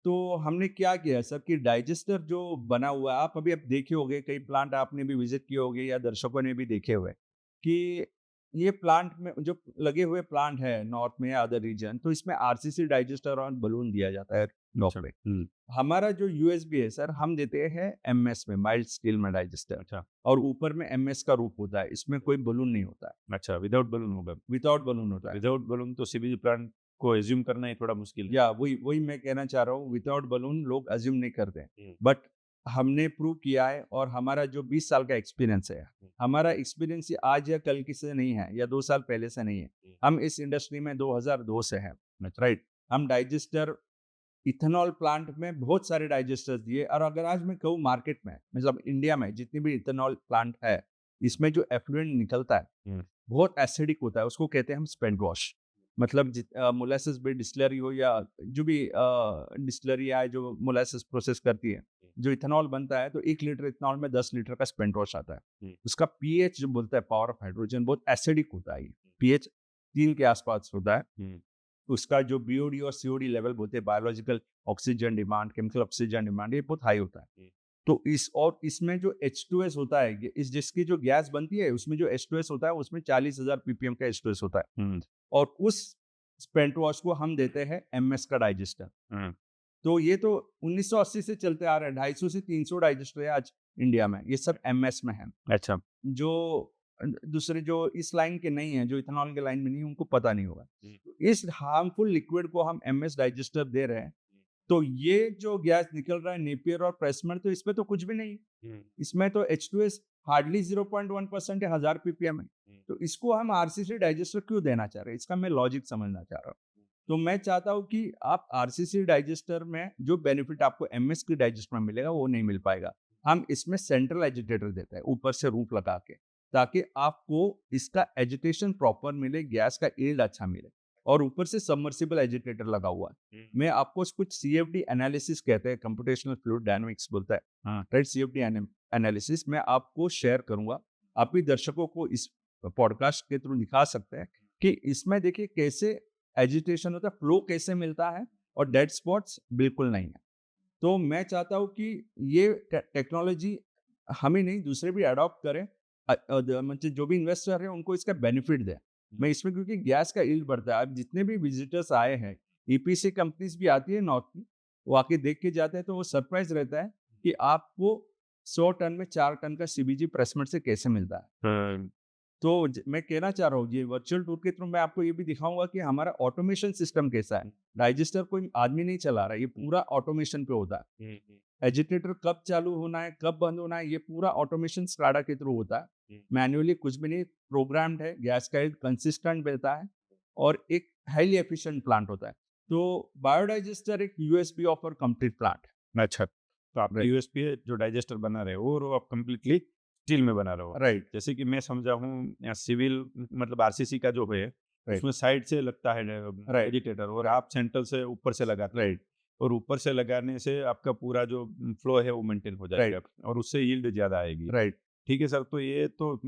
तो हमने क्या किया सर कि डाइजेस्टर जो बना हुआ है, आप अभी आप देखे होंगे, कई प्लांट आपने भी विजिट किए होंगे या दर्शकों ने भी देखे हुए कि ये प्लांट में जो लगे हुए प्लांट है नॉर्थ में या अदर रीजन, तो इसमें आरसीसी डाइजेस्टर और बलून दिया जाता है टॉप अच्छा। पे। हुँ। हमारा जो यूएसबी है सर, हम देते हैं एमएस में, माइल्ड स्टील में डाइजेस्टर, अच्छा। और ऊपर में एमएस का रूप होता है, इसमें कोई बलून नहीं होता है, अच्छा, विदाउट बलून होगा। विदाउट बलून होता है। विदाउट बलून तो सीबीजी प्लांट को अज़्यूम करना ही थोड़ा मुश्किल है। या वही वही मैं कहना चाह रहा हूँ, विदाउट बलून लोग अज्यूम नहीं करते, हुँ। बट हमने प्रूव किया है। और हमारा जो 20 साल का एक्सपीरियंस है, हुँ। हमारा एक्सपीरियंस ये आज या कल की से नहीं है या 2 साल पहले से नहीं है। हुँ। हम इस इंडस्ट्री में 2002 से हैं, अच्छा। राइट। हम डाइजेस्टर, इथेनॉल प्लांट में बहुत सारे डाइजेस्टर्स दिए, और अगर आज मैं कहूँ मार्केट में, मतलब इंडिया में जितनी भी इथेनॉल प्लांट है, इसमें जो एफ्लुएंट निकलता है हुँ। बहुत एसिडिक होता है, उसको कहते हैं हम स्पेंट वॉश। मतलब मोलासेस भी डिस्टिलरी हो या जो भी डिस्टिलरी है जो मोलासेस प्रोसेस करती है, जो इथेनॉल बनता है, तो 1 लीटर इथेनॉल में 10 लीटर का स्पेंट वॉश आता है। हुँ। उसका पीएच जो बोलता है, पावर ऑफ हाइड्रोजन, बहुत एसिडिक होता है। पीएच 3 के आसपास होता है। हुँ। उसका जो बीओडी और सीओडी लेवल बोलते हैं, biological oxygen demand, chemical oxygen demand, ये बहुत हाई होता है। हुँ। तो इसमें जो H2S होता है, ये इस जिसकी जो गैस बनती है, उसमें जो H2S होता है, उसमें 40,000 पीपीएम का H2S होता है। हुँ। और उस स्पेंट वॉश को हम देते हैं एमएस का डाइजेस्टर। हुँ। तो ये तो 1980 से चलते आ रहे हैं, 250 से 300 डाइजेस्टर है आज इंडिया में, ये सब एमएस में है। अच्छा। जो दूसरे जो इस लाइन के नहीं है, जो इथेनॉल के लाइन में नहीं है, उनको पता नहीं होगा। हुँ। तो इस हार्मफुल लिक्विड को हम एमएस डाइजेस्टर दे रहे हैं, तो ये जो गैस निकल रहा है नेपियर और प्रेसमर, तो इसमें तो कुछ भी नहीं है। हुँ। इसमें तो H2S हार्डली 0.1% है, 1000 पीपीएम है। हुँ। तो इसको हम आरसीसी डाइजेस्टर क्यों देना चाह रहे हैं? इसका मैं लॉजिक समझना चाह रहा हूँ। तो मैं चाहता हूँ कि आप आरसीसी डाइजेस्टर में जो बेनिफिट आपको एमएस की डाइजेस्टर में मिलेगा, वो नहीं मिल पाएगा। हम इसमें सेंट्रल एजिटेटर देते हैं, ऊपर से रूफ लगा के, ताकि आपको इसका एजिटेशन प्रॉपर मिले, गैस का यील्ड अच्छा मिले। और ऊपर से सबमर्सिबल एजिटेटर लगा हुआ है। हुँ। मैं आपको कुछ सीएफडी एनालिसिस कहते हैं, कंप्यूटेशनल फ्लूइड डायनामिक्स बोलता है, हाँ। राइट। सीएफडी एनालिसिस मैं आपको शेयर करूंगा। आप भी दर्शकों को इस पॉडकास्ट के थ्रू दिखा सकते हैं कि इसमें देखिए कैसे एजिटेशन होता है, फ्लो कैसे मिलता है, और डेड स्पॉट्स बिल्कुल नहीं है। तो मैं चाहता हूँ कि ये टेक्नोलॉजी हम ही नहीं, दूसरे भी अडॉप्ट करें। मतलब जो भी इन्वेस्टर है उनको इसका बेनिफिट दें। मैं इसमें, क्योंकि गैस का यील्ड बढ़ता है, अब जितने भी विजिटर्स आए हैं, ईपीसी कंपनीज भी आती है नॉर्थ की, वो आके देख के जाते हैं, तो वो सरप्राइज रहता है कि आपको 100 टन में 4 टन का सीबीजी प्रेसमेंट से कैसे मिलता है। हाँ। तो मैं कहना चाह रहा हूँ ये वर्चुअल टूर के थ्रू मैं आपको ये भी दिखाऊंगा कि हमारा ऑटोमेशन सिस्टम कैसा है। डाइजेस्टर कोई आदमी नहीं चला रहा है, ये पूरा ऑटोमेशन पे होता है। एजिटेटर कब चालू होना है, कब बंद होना है, ये पूरा ऑटोमेशन स्काडा के थ्रू होता है। मैन्युअली कुछ भी नहीं, प्रोग्राम्ड है, गैस का एक कंसिस्टेंट मिलता है और एक हाईली एफिशिएंट प्लांट होता है। तो बायोडाइजेस्टर एक यूएसपी ऑफर कंप्लीट प्लांट है। अच्छा, तो आपका राइट, यूएसपी जो डाइजेस्टर बना रहे हो और वो आप कंप्लीटली स्टील में बना रहे हो। राइट, जैसे कि मैं समझा हूँ सिविल मतलब आरसीसी का जो है राइट, उसमें साइड से लगता है राइट, एजिटेटर और आप सेंट्रल से ऊपर से लगाते हो राइट, और ऊपर से लगाने से आपका पूरा जो फ्लो है वो मेंटेन हो जाएगा राइट, और उससे यील्ड ज़्यादा आएगी। राइट। ठीक है सर, तो ये तो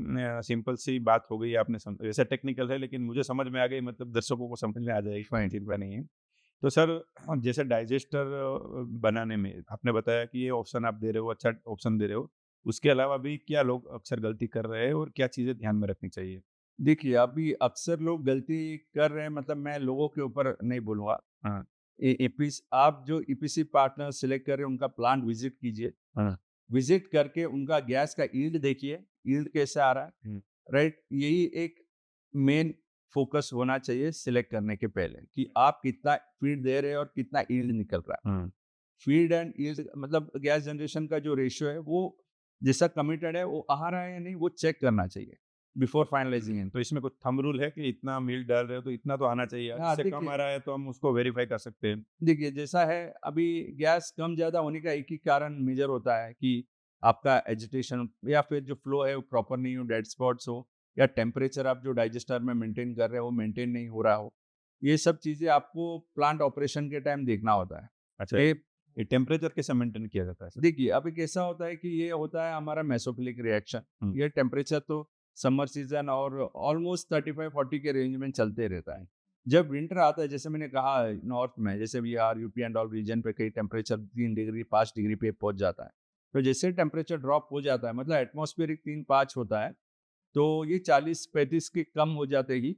सिंपल सी बात हो गई आपने वैसे टेक्निकल है लेकिन मुझे समझ में आ गई मतलब दर्शकों को समझ में आ जाएगी, फाइन। चिंता नहीं है। तो सर जैसे डाइजेस्टर बनाने में आपने बताया कि ये ऑप्शन आप दे रहे हो, अच्छा ऑप्शन दे रहे हो। उसके अलावा भी क्या लोग अक्सर गलती कर रहे हैं और क्या चीज़ें ध्यान में रखनी चाहिए? देखिए, अभी अक्सर लोग गलती कर रहे हैं, मतलब मैं लोगों के ऊपर नहीं बोलूँगा। हाँ, ईपीस आप जो ईपीसी पार्टनर सेलेक्ट कर रहे हैं, उनका प्लांट विज़िट कीजिए। हाँ। विज़िट करके उनका गैस का यील्ड देखिए, यील्ड कैसे आ रहा है, हुँ, राइट? यही एक मेन फ़ोकस होना चाहिए सिलेक्ट करने के पहले कि आप कितना फ़ीड दे रहे हैं और कितना यील्ड निकल रहा है। हाँ। फ़ीड एंड यील्ड मतलब गैस जनरेशन का जो रेशियो है, वो जैसा कमिटेड है, वो आ रहा है या नहीं, वो चेक करना चाहिए बिफोर फाइनलाइज़िंग एन। तो इसमें कुछ थंब रूल है कि इतना मील डाल रहे हो तो इतना तो आना चाहिए, हाँ, इससे कम आ रहा है तो हम उसको वेरीफाई कर सकते हैं। देखिए जैसा है अभी गैस कम ज़्यादा होने का एक ही कारण मेजर होता है कि आपका एजिटेशन या फिर जो फ्लो है वो प्रॉपर नहीं हो, डेड स्पॉट्स हो या टेम्परेचर आप जो डाइजेस्टर में मेंटेन कर रहे हो वो मेंटेन नहीं हो रहा हो। ये सब चीज़ें आपको प्लांट ऑपरेशन के टाइम देखना होता है। अच्छा, ये ये टेम्परेचर कैसे मेंटेन किया जाता है सर? देखिए अभी कैसा होता है कि ये होता है हमारा मेसोफिलिक रिएक्शन। हुँ, ये टेम्परेचर तो समर सीजन और ऑलमोस्ट 35-40 के रेंज में चलते रहता है। जब विंटर आता है, जैसे मैंने कहा नॉर्थ में, जैसे Bihar UP and all region पे कई टेम्परेचर 3 डिग्री 5 डिग्री पे पहुंच जाता है। तो जैसे टेम्परेचर ड्रॉप हो जाता है, मतलब एटमॉस्फेरिक 3-5 होता है, तो ये 40-35 के कम हो जाते ही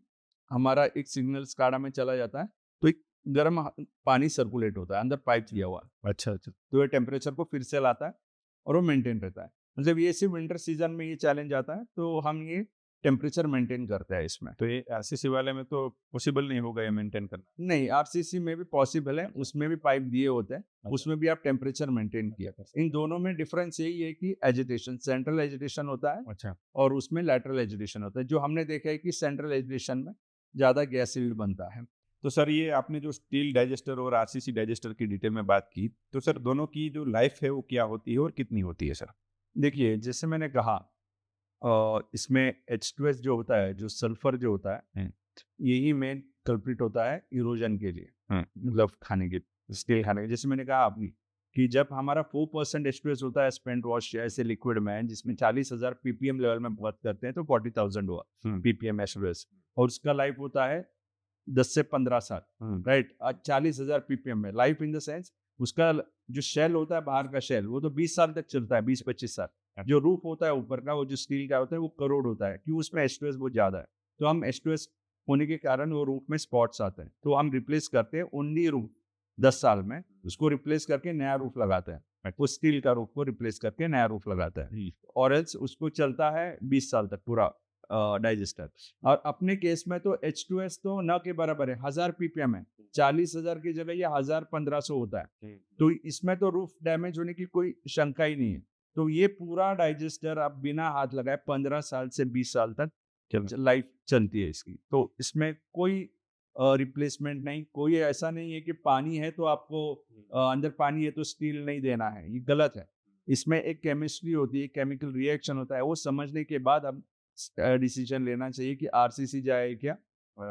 हमारा एक सिग्नल स्काडा में चला जाता है। तो एक गर्म पानी सर्कुलेट होता है अंदर पाइप दिया हुआ। अच्छा, अच्छा। तो ये टेम्परेचर को फिर से लाता है और वो मेंटेन रहता है। मतलब ये सिर्फ विंटर सीजन में ये चैलेंज आता है, तो हम ये टेम्परेचर मेंटेन करते हैं इसमें। तो ये आरसीसी वाले में तो पॉसिबल नहीं होगा ये मेंटेन करना। नहीं, आरसीसी में भी पॉसिबल है, उसमें भी पाइप दिए होते हैं, अच्छा, उसमें भी आप टेम्परेचर मेंटेन किया कर सकते हैं। इन दोनों में डिफरेंस यही है कि एजिटेशन, सेंट्रल एजिटेशन होता है अच्छा। और उसमें लैटरल एजिटेशन होता है। जो हमने देखा है कि सेंट्रल एजिटेशन में ज़्यादा गैस यील्ड बनता है। तो सर ये आपने जो स्टील डाइजेस्टर और आरसीसी डाइजेस्टर की डिटेल में बात की, तो सर दोनों की जो लाइफ है वो क्या होती है और कितनी होती है सर? देखिए, जैसे मैंने कहा इसमें H2S जो होता है, जो सल्फर जो होता है, हुँ, यही मेन कल्प्रिट होता है इरोजन के लिए, हुँ, मतलब खाने के, स्टील खाने के। जैसे मैंने कहा आपकी कि जब हमारा 4% H2S होता है स्पेंट वॉश ऐसे लिक्विड में, जिसमें 40,000 पीपीएम लेवल में बात करते हैं, तो 40,000 हुआ हुँ, पीपीएम H2S और उसका लाइफ होता है 10 से 15 साल, हुँ, राइट? 40,000 पीपीएम में लाइफ इन द सेंस उसका जो शेल होता है, बाहर का शेल, वो तो 20 साल तक चलता है, 20-25 साल। जो रूफ होता है ऊपर का, वो जो स्टील का होता है, वो करोड़ होता है। क्यों? उसमें H2S बहुत ज़्यादा है। तो हम H2S होने के कारण वो रूफ में स्पॉट्स आते हैं। तो हम रिप्लेस करते हैं ओनली रूफ 10 साल में, उसको रिप्लेस करके नया रूफ लगाते हैं। वो स्टील का रूफ को रिप्लेस करके नया रूफ लगाता है। हुँ, और एल्स उसको चलता है 20 साल तक पूरा डाइजेस्टर। और अपने केस में तो H2S तो न के बराबर है, 1000 पीपीएम है। 40,000 की जगह ये 1000-1500 होता है। हुँ, तो इसमें तो रूफ डैमेज होने की कोई शंका ही नहीं है। तो ये पूरा डाइजेस्टर आप बिना हाथ लगाए 15 साल से 20 साल तक चलो। लाइफ चलती है इसकी। तो इसमें कोई रिप्लेसमेंट नहीं, कोई ऐसा नहीं है कि पानी है तो आपको अंदर पानी है तो स्टील नहीं देना है, ये गलत है। इसमें एक केमिस्ट्री होती है, केमिकल रिएक्शन होता है, वो समझने के बाद अब डिसीजन लेना चाहिए कि आरसीसी जाए क्या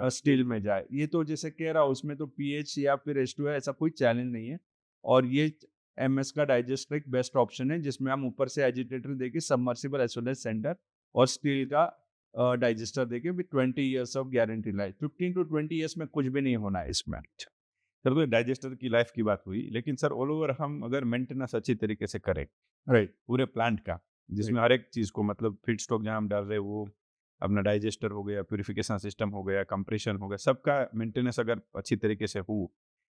स्टील में जाए। ये तो जैसे कह रहा हूँ, उसमें तो पीएच या फिर H2 है, ऐसा कोई चैलेंज नहीं है। और ये एमएस का डाइजेस्टर एक बेस्ट ऑप्शन है, जिसमें हम ऊपर से एजिटेटर देके submersible as well as centre और स्टील का डाइजेस्टर देके with 20 years of guarantee life. 15 to 20 years में कुछ भी नहीं होना है इसमें। सर तो डाइजेस्टर की लाइफ की बात हुई, लेकिन सर ऑल ओवर हम अगर मेंटेनेंस अच्छी तरीके से करें राइट, पूरे प्लांट का, जिसमें राइट, हर एक चीज़ को मतलब फीड स्टॉक जहाँ हम डाल रहे हैं वो अपना डाइजेस्टर हो गया, प्यूरिफिकेशन सिस्टम हो गया, कंप्रेशन हो गया, सबका मेंटेनेंस अगर अच्छी तरीके से हो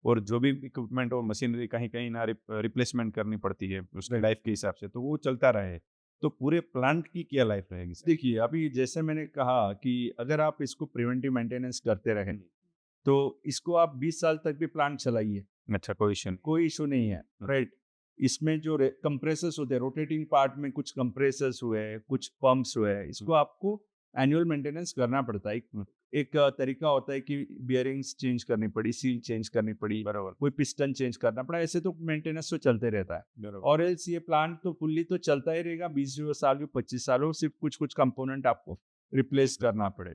और जो भी इक्विपमेंट और मशीनरी कहीं-कहीं ना रिप्लेसमेंट करनी पड़ती है उसकी राइट, लाइफ के हिसाब से, तो वो चलता रहे। तो पूरे प्लांट की क्या लाइफ रहेगी सर? देखिए, अभी जैसे मैंने कहा कि अगर आप इसको प्रिवेंटिव मेंटेनेंस करते रहे, तो इसको आप 20 साल तक भी प्लांट चलाइए, अच्छा, कोई इश्यू नहीं। कोई इश्यू नहीं है, राइट? इसमें जो कंप्रेसर्स होते हैं, रोटेटिंग पार्ट में कुछ कंप्रेसर्स हुए, कुछ पंप्स हुए, इसको आपको एनुअल मेंटेनेंस करना पड़ता है। एक तरीका होता है कि बियरिंग्स चेंज करनी पड़ी, सील चेंज करनी पड़ी, बराबर, कोई पिस्टन चेंज करना पड़ा, ऐसे तो मेंटेनेंस तो चलते रहता है। बराबर। और एल्स ये प्लांट तो फुल्ली तो चलता ही रहेगा, 20 साल भी 25 साल हो, सिर्फ कुछ कुछ कंपोनेंट आपको रिप्लेस करना पड़े।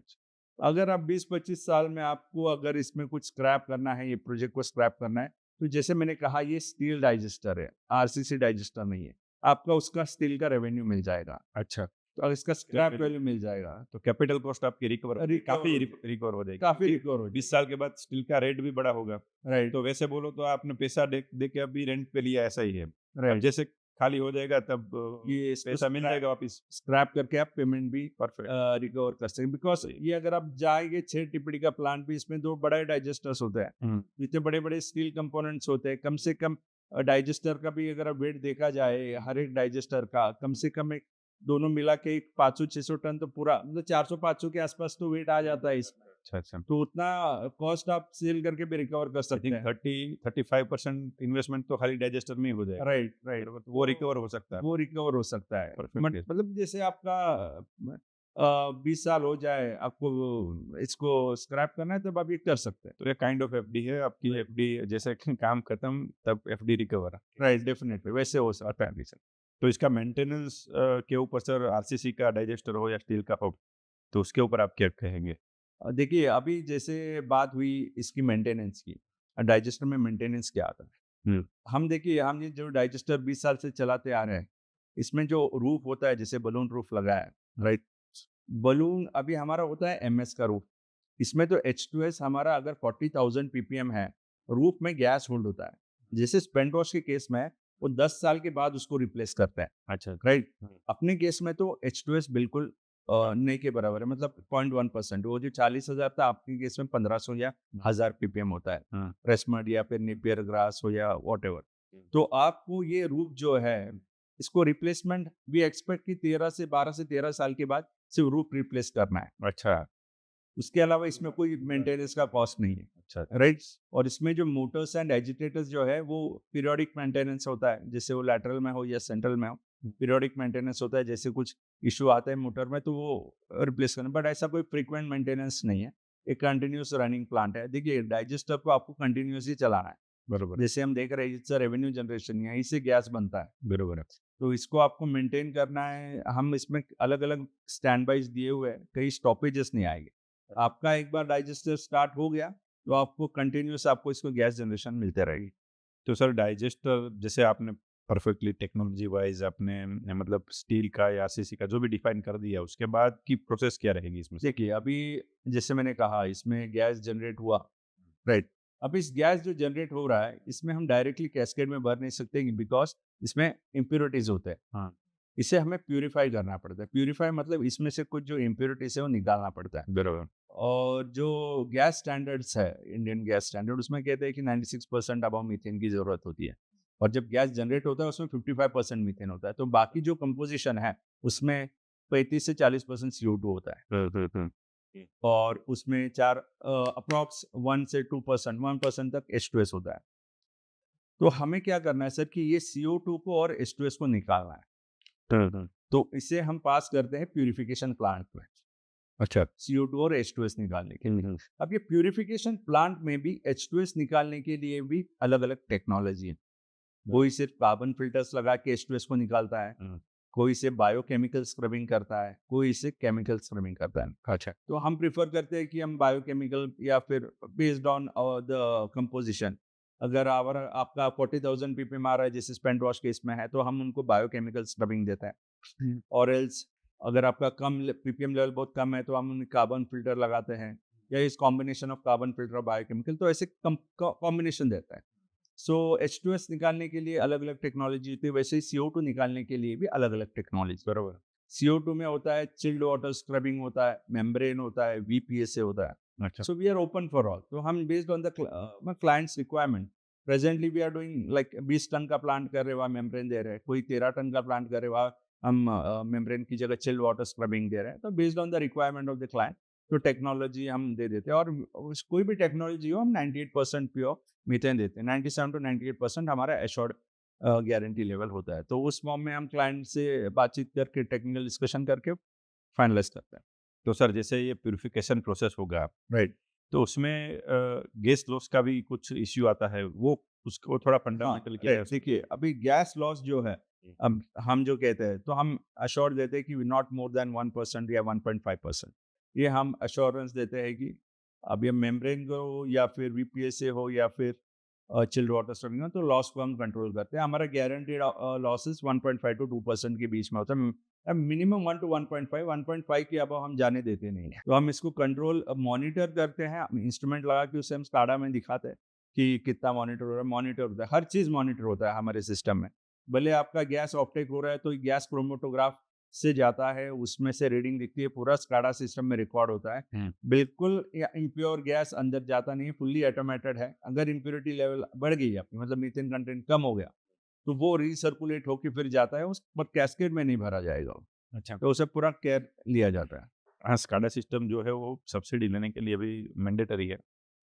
अगर आप 20-25 साल में आपको अगर इसमें कुछ स्क्रैप करना है, ये प्रोजेक्ट को स्क्रैप करना है, तो जैसे मैंने कहा ये स्टील डाइजेस्टर है, आरसीसी डाइजेस्टर नहीं है, आपका उसका स्टील का रेवेन्यू मिल जाएगा, अच्छा, तो इसका स्क्रैप वैल्यू मिल जाएगा, तो कैपिटल कॉस्ट आपकी रिकवर काफ़ी रिकवर हो जाएगी। काफी रिकवर हो 20 साल के बाद स्टील का रेट भी बड़ा होगा। राइट, तो वैसे बोलो तो आपने पैसा दे के अभी रेंट पे लिया, ऐसा ही है। अब राइट। जैसे खाली हो जाएगा तब ये इसको पैसा मिल जाएगा वापिस। स्क्रैप करके आप पेमेंट भी परफेक्ट। रिकवर कर सकते हैं, बिकॉज ये अगर आप जाएंगे 6 टिपड़ी का प्लांट भी, इसमें 2 बड़े डाइजेस्टर्स होते हैं, इतने बड़े बड़े स्टील कंपोनेंट्स होते हैं, कम से कम डाइजेस्टर का भी अगर वेट देखा जाए, हर एक डाइजेस्टर का कम से कम एक दोनों मिला के 500-600 टन तो पूरा मतलब 400-500 के आसपास तो वेट आ जाता है इसमें, अच्छा, अच्छा। तो उतना कॉस्ट आप सेल करके भी रिकवर कर आई सकते थिंक हैं। 30-35% इन्वेस्टमेंट तो खाली डाइजेस्टर में ही हो जाएगा। Right, right. बराबर, तो वो रिकवर हो सकता है। वो रिकवर हो सकता है। Perfect, yes. मतलब जैसे आपका 20 साल हो जाए, आपको इसको स्क्रैप करना है, तब आप ये कर सकते हैं। तो ये काइंड ऑफ एफडी है आपकी। एफडी जैसे कि काम खत्म तब एफडी रिकवर। राइट, डेफिनेटली वैसे हो सकता है। सर, तो इसका मेंटेनेंस के ऊपर सर, आरसीसी का डाइजेस्टर हो या स्टील का हो, तो उसके ऊपर आप क्या कहेंगे? देखिए, अभी जैसे बात हुई इसकी मेंटेनेंस की, डाइजेस्टर में मेंटेनेंस क्या आता है? हम देखिए, हम ये जो डाइजेस्टर 20 साल से चलाते आ रहे हैं, इसमें जो रूफ होता है, जैसे बलून रूफ लगा है, राइट? बलून अभी हमारा होता है एमएस का रूफ, इसमें तो H2S हमारा अगर 40,000 पीपीएम है, रूफ में गैस होल्ड होता है। जैसे स्पेंट वॉश के केस में वो 10 साल के बाद उसको रिप्लेस करते हैं, अच्छा, राइट? अपने केस में तो H2S बिल्कुल नहीं के बराबर है, मतलब 0.1%। वो जो 40,000 था, आपके केस में 1500 या 1000 पीपीएम होता है, रेसमड या फिर नेपियर ग्रास हो या व्हाटएवर। तो आपको ये रूफ जो है, इसको रिप्लेसमेंट भी एक्सपेक्ट की 12 से 13 साल के बाद सिर्फ रूफ रिप्लेस करना है। अच्छा, उसके अलावा इसमें कोई मेंटेनेंस का कॉस्ट नहीं है, अच्छा। राइट? और इसमें जो मोटर्स एंड एजिटेटर्स जो है, वो पीरियोडिक मेंटेनेंस होता है, जैसे वो लैटरल में हो या सेंट्रल में हो, पीरियोडिक मेंटेनेंस होता है। जैसे कुछ इशू आता है मोटर में, तो वो रिप्लेस करना, बट ऐसा कोई फ्रीक्वेंट मेंटेनेंस नहीं है, एक कंटिन्यूस रनिंग प्लांट है। देखिए, डाइजेस्टर को आपको कंटिन्यूसली चलाना है, बरोबर, जैसे हम देख रहे हैं, इससे रेवेन्यू जनरेशन, यहीं से गैस बनता है, बरोबर है। तो इसको आपको मेंटेन करना है। हम इसमें अलग अलग स्टैंड बाइज दिए हुए हैं, कहीं स्टॉपेजेस नहीं आएंगे। आपका एक बार डाइजेस्टर स्टार्ट हो गया, तो आपको कंटिन्यूस आपको इसको गैस जनरेशन मिलते रहेगी। तो सर, डाइजेस्टर जैसे आपने परफेक्टली टेक्नोलॉजी वाइज आपने मतलब स्टील का या आरसीसी का जो भी डिफाइन कर दिया, उसके बाद की प्रोसेस क्या रहेगी इसमें से? देखिए, अभी जैसे मैंने कहा, इसमें गैस जनरेट हुआ, राइट? अब इस गैस जो जनरेट हो रहा है, इसमें हम डायरेक्टली कैस्केड में भर नहीं सकते, बिकॉज इसमें इम्प्योरिटीज होते हैं। हाँ, इसे हमें प्यूरिफाई करना पड़ता है। प्यूरिफाई मतलब इसमें से कुछ जो इम्प्योरिटीज है वो निकालना पड़ता है। बरोबर। और जो गैस स्टैंडर्ड्स है, इंडियन गैस स्टैंडर्ड, उसमें कहते हैं कि 96% अब मीथेन की जरूरत होती है, और जब गैस जनरेट होता है उसमें 55% मीथेन होता है, तो बाकी जो कंपोजिशन है उसमें 35 से 40% CO2 होता है, और उसमें अप्रॉक्स 1 से 2%, 1% तक H2S होता है। तो हमें क्या करना है सर कि ये CO2 को और H2S को निकालना है, तो इसे हम पास करते हैं प्यूरिफिकेशन प्लांट में, अच्छा। CO2 और H2S निकालने के लिए। अब ये प्यूरिफिकेशन प्लांट में भी H2S निकालने के लिए भी अलग अलग टेक्नोलॉजी है। कोई सिर्फ कार्बन फिल्टर्स लगा के H2S को निकालता है, कोई इसे बायोकेमिकल स्क्रबिंग करता है, कोई इसे केमिकल स्क्रबिंग करता है। अच्छा, तो हम प्रेफर करते हैं कि हम बायोकेमिकल या फिर बेस्ड ऑन द कंपोजिशन, अगर आपका 40,000 ppm आ रहा है, जैसे स्पेंट वॉश केस में है, तो हम उनको बायोकेमिकल स्क्रबिंग देते हैं। और एल्स अगर आपका कम पीपीएम लेवल बहुत कम है, तो हम उन्हें कार्बन फिल्टर लगाते हैं, या इस कॉम्बिनेशन ऑफ कार्बन फिल्टर और बायोकेमिकल, तो ऐसे कॉम्बिनेशन देता है। सो H2S निकालने के लिए अलग अलग टेक्नोलॉजी होती है, वैसे ही CO2 निकालने के लिए भी अलग अलग टेक्नोलॉजी। बरोबर। CO2 में होता है चिल्ड वाटर स्क्रबिंग होता है, मेम्ब्रेन होता है, VPSA होता है। अच्छा, So we are open for all. तो हम based on the client's requirement, presently we are doing like 20 ton का प्लांट कर रहे हो, मेम्ब्रेन दे रहे हैं, कोई 13 टन का प्लांट कर रहे हो, हम मेम्ब्रेन की जगह चिल्ड वाटर स्क्रबिंग दे रहे हैं, तो based on the requirement of the client तो टेक्नोलॉजी हम दे देते हैं। और कोई भी टेक्नोलॉजी हो, हम 98% प्योर मीथेन देते हैं। 97 to 98% हमारा एश्योर्ड गारंटी लेवल होता है। तो उस फॉर्म में हम क्लाइंट से बातचीत करके, टेक्निकल डिस्कशन करके फाइनलाइज करते हैं। तो सर जैसे ये प्यूरिफिकेशन प्रोसेस होगा, राइट। तो उसमें गैस लॉस का भी कुछ इश्यू आता है, वो उसको थोड़ा हाँ, फंडामेंटल क्या है? देखिए अभी गैस लॉस जो है, हुँ। अब हम जो कहते हैं तो हम अश्योर देते हैं कि नॉट मोर देन 1% या 1.5%। ये हम अश्योरेंस देते हैं कि अब ये मेम्ब्रेन को या फिर वीपीएसए हो या फिर चिल्ड वाटर स्टोरिंग हो, तो लॉस को हम कंट्रोल करते हैं। हमारा गारंटीड लॉसेस 1.5 to 2% के बीच में होता है। मिनिमम 1 to 1.5, 1.5 के अब हम जाने देते नहीं है। तो हम इसको कंट्रोल मॉनिटर करते हैं, इंस्ट्रूमेंट लगा के उसे हम स्काडा में दिखाते हैं कि कितना मॉनिटर हो रहा है। मॉनिटर होता है, हर चीज़ मॉनिटर होता है हमारे सिस्टम में। भले आपका गैस ऑप्टेक हो रहा है तो गैस क्रोमेटोग्राफ से जाता है, उसमें से रीडिंग दिखती है, पूरा स्काडा सिस्टम में रिकॉर्ड होता है। हुँ। बिल्कुल इम्प्योर गैस अंदर जाता नहीं है, फुल्ली ऑटोमेटेड है। अगर इम्प्योरिटी लेवल बढ़ गई आपकी, मतलब मीथेन कंटेंट कम हो गया, तो वो रीसर्कुलेट होके फिर जाता है, उस पर कैस्केड में नहीं भरा जाएगा वो। अच्छा। तो उसे पूरा केयर लिया जाता है। हाँ, स्काडा सिस्टम जो है वो सब्सिडी लेने के लिए भी मैंडेटरी है।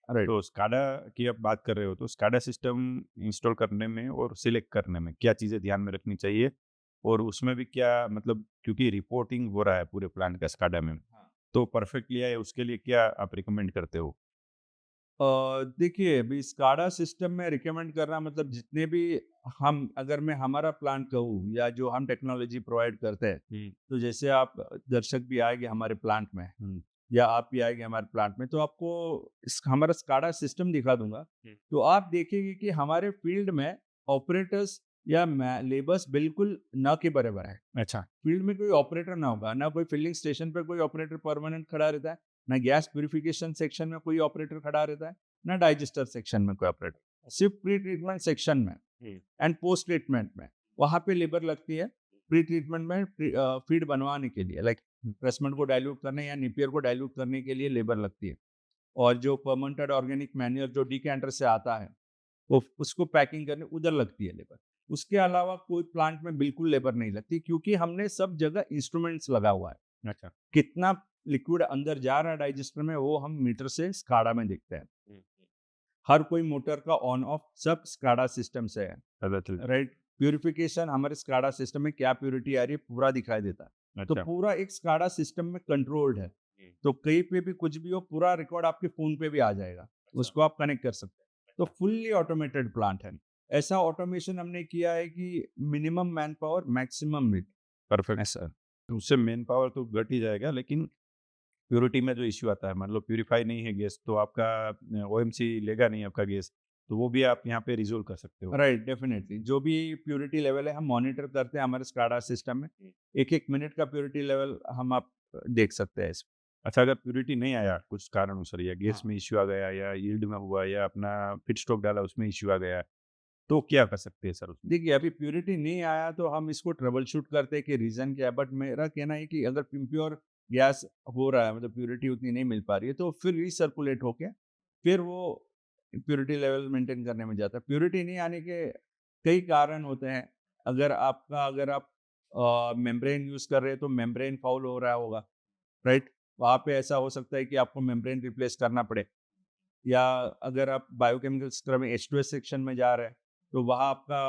राइट। तो स्काडा की आप बात कर रहे हो, तो स्काडा सिस्टम इंस्टॉल करने में और सिलेक्ट करने में क्या चीज़ें ध्यान में रखनी चाहिए? और उसमें भी क्या मतलब, क्योंकि रिपोर्टिंग हो रहा है पूरे प्लांट का स्काडा में, हाँ। तो परफेक्टली आए उसके लिए क्या आप रिकमेंड करते हो? देखिए अभी स्काडा सिस्टम में रिकमेंड करना, मतलब जितने भी हम, अगर मैं हमारा प्लांट कहूँ या जो हम टेक्नोलॉजी प्रोवाइड करते हैं, हुँ। तो जैसे आप दर्शक भी आएंगे हमारे प्लांट में हुँ। या आप भी आएंगे हमारे प्लांट में, तो आपको हमारा स्काडा सिस्टम दिखा दूंगा। हुँ। तो आप देखेंगे कि हमारे फील्ड में ऑपरेटर्स या लेबर्स बिल्कुल ना के बराबर है। अच्छा। फील्ड में कोई ऑपरेटर ना होगा, ना कोई फिलिंग स्टेशन पे कोई ऑपरेटर परमानेंट खड़ा रहता है, ना गैस प्यूरिफिकेशन सेक्शन में कोई ऑपरेटर खड़ा रहता है, ना डाइजेस्टर सेक्शन में कोई ऑपरेटर। सिर्फ प्री ट्रीटमेंट सेक्शन में हुँ। एंड पोस्ट ट्रीटमेंट में वहाँ पे लेबर लगती है। प्री ट्रीटमेंट में फीड बनवाने के लिए, लाइक हुँ। प्रेसमेंट को डाइल्यूट करने या निपियर को डाइल्यूट करने के लिए लेबर लगती है। और जो फर्मेंटेड ऑर्गेनिक मैन्योर जो डिकैंटर से आता है, वो उसको पैकिंग करने उधर लगती है लेबर। उसके अलावा कोई प्लांट में बिल्कुल लेबर नहीं लगती, क्योंकि हमने सब जगह इंस्ट्रूमेंट्स लगा हुआ है। अच्छा। कितना लिक्विड अंदर जा रहा है डाइजेस्टर में, वो हम मीटर से स्काडा में देखते हैं। हुँ, हुँ। हर कोई मोटर का ऑन ऑफ सब स्काडा सिस्टम से है। पता चल राइट। प्यूरिफिकेशन हमारे स्काडा सिस्टम में क्या प्योरिटी आ रही है पूरा दिखाई देता है। तो अच्छा। पूरा एक स्काडा सिस्टम में कंट्रोल्ड है। हुँ। तो कहीं पे भी कुछ भी हो, पूरा रिकॉर्ड आपके फोन पे भी आ जाएगा। अच्छा। उसको आप कनेक्ट कर सकते हैं। तो फुल्ली ऑटोमेटेड प्लांट है। ऐसा ऑटोमेशन हमने किया है कि minimum manpower maximum meet. Perfect. ऐसा। उससे मैन पावर तो घट ही जाएगा, लेकिन प्योरिटी में जो इश्यू आता है, मान लो प्यूरीफाई नहीं है गैस, तो आपका ओएमसी लेगा नहीं आपका गैस, तो वो भी आप यहाँ पे रिज़ॉल्व कर सकते हो। राइट, डेफिनेटली जो भी प्योरिटी लेवल है हम मॉनिटर करते हैं हमारे स्काडा सिस्टम में। एक एक मिनट का प्योरिटी लेवल हम आप देख सकते हैं इसमें। अच्छा, अगर प्यूरिटी नहीं आया कुछ कारणवश, या गैस हाँ। में इश्यू आ गया, या यील्ड में हुआ, या अपना पिट स्टॉक डाला उसमें इश्यू आ गया, तो क्या कर सकते हैं सर उसमें? देखिए अभी प्योरिटी नहीं आया तो हम इसको ट्रबल शूट करते हैं कि रीजन क्या है। बट मेरा कहना है कि अगर इम्प्योर गैस हो रहा है, मतलब प्योरिटी उतनी नहीं मिल पा रही है, तो फिर रिसर्कुलेट होके फिर वो प्योरिटी लेवल मेंटेन करने में जाता है। प्योरिटी नहीं आने के कई कारण होते हैं। अगर आप मेम्ब्रेन यूज कर रहे हैं तो मेम्ब्रेन फाउल हो रहा होगा। राइट। वहाँ पे ऐसा हो सकता है कि आपको मेम्ब्रेन रिप्लेस करना पड़े। या अगर आप बायोकेमिकल स्क्रब में H2S सेक्शन में जा रहे हैं, तो वहाँ आपका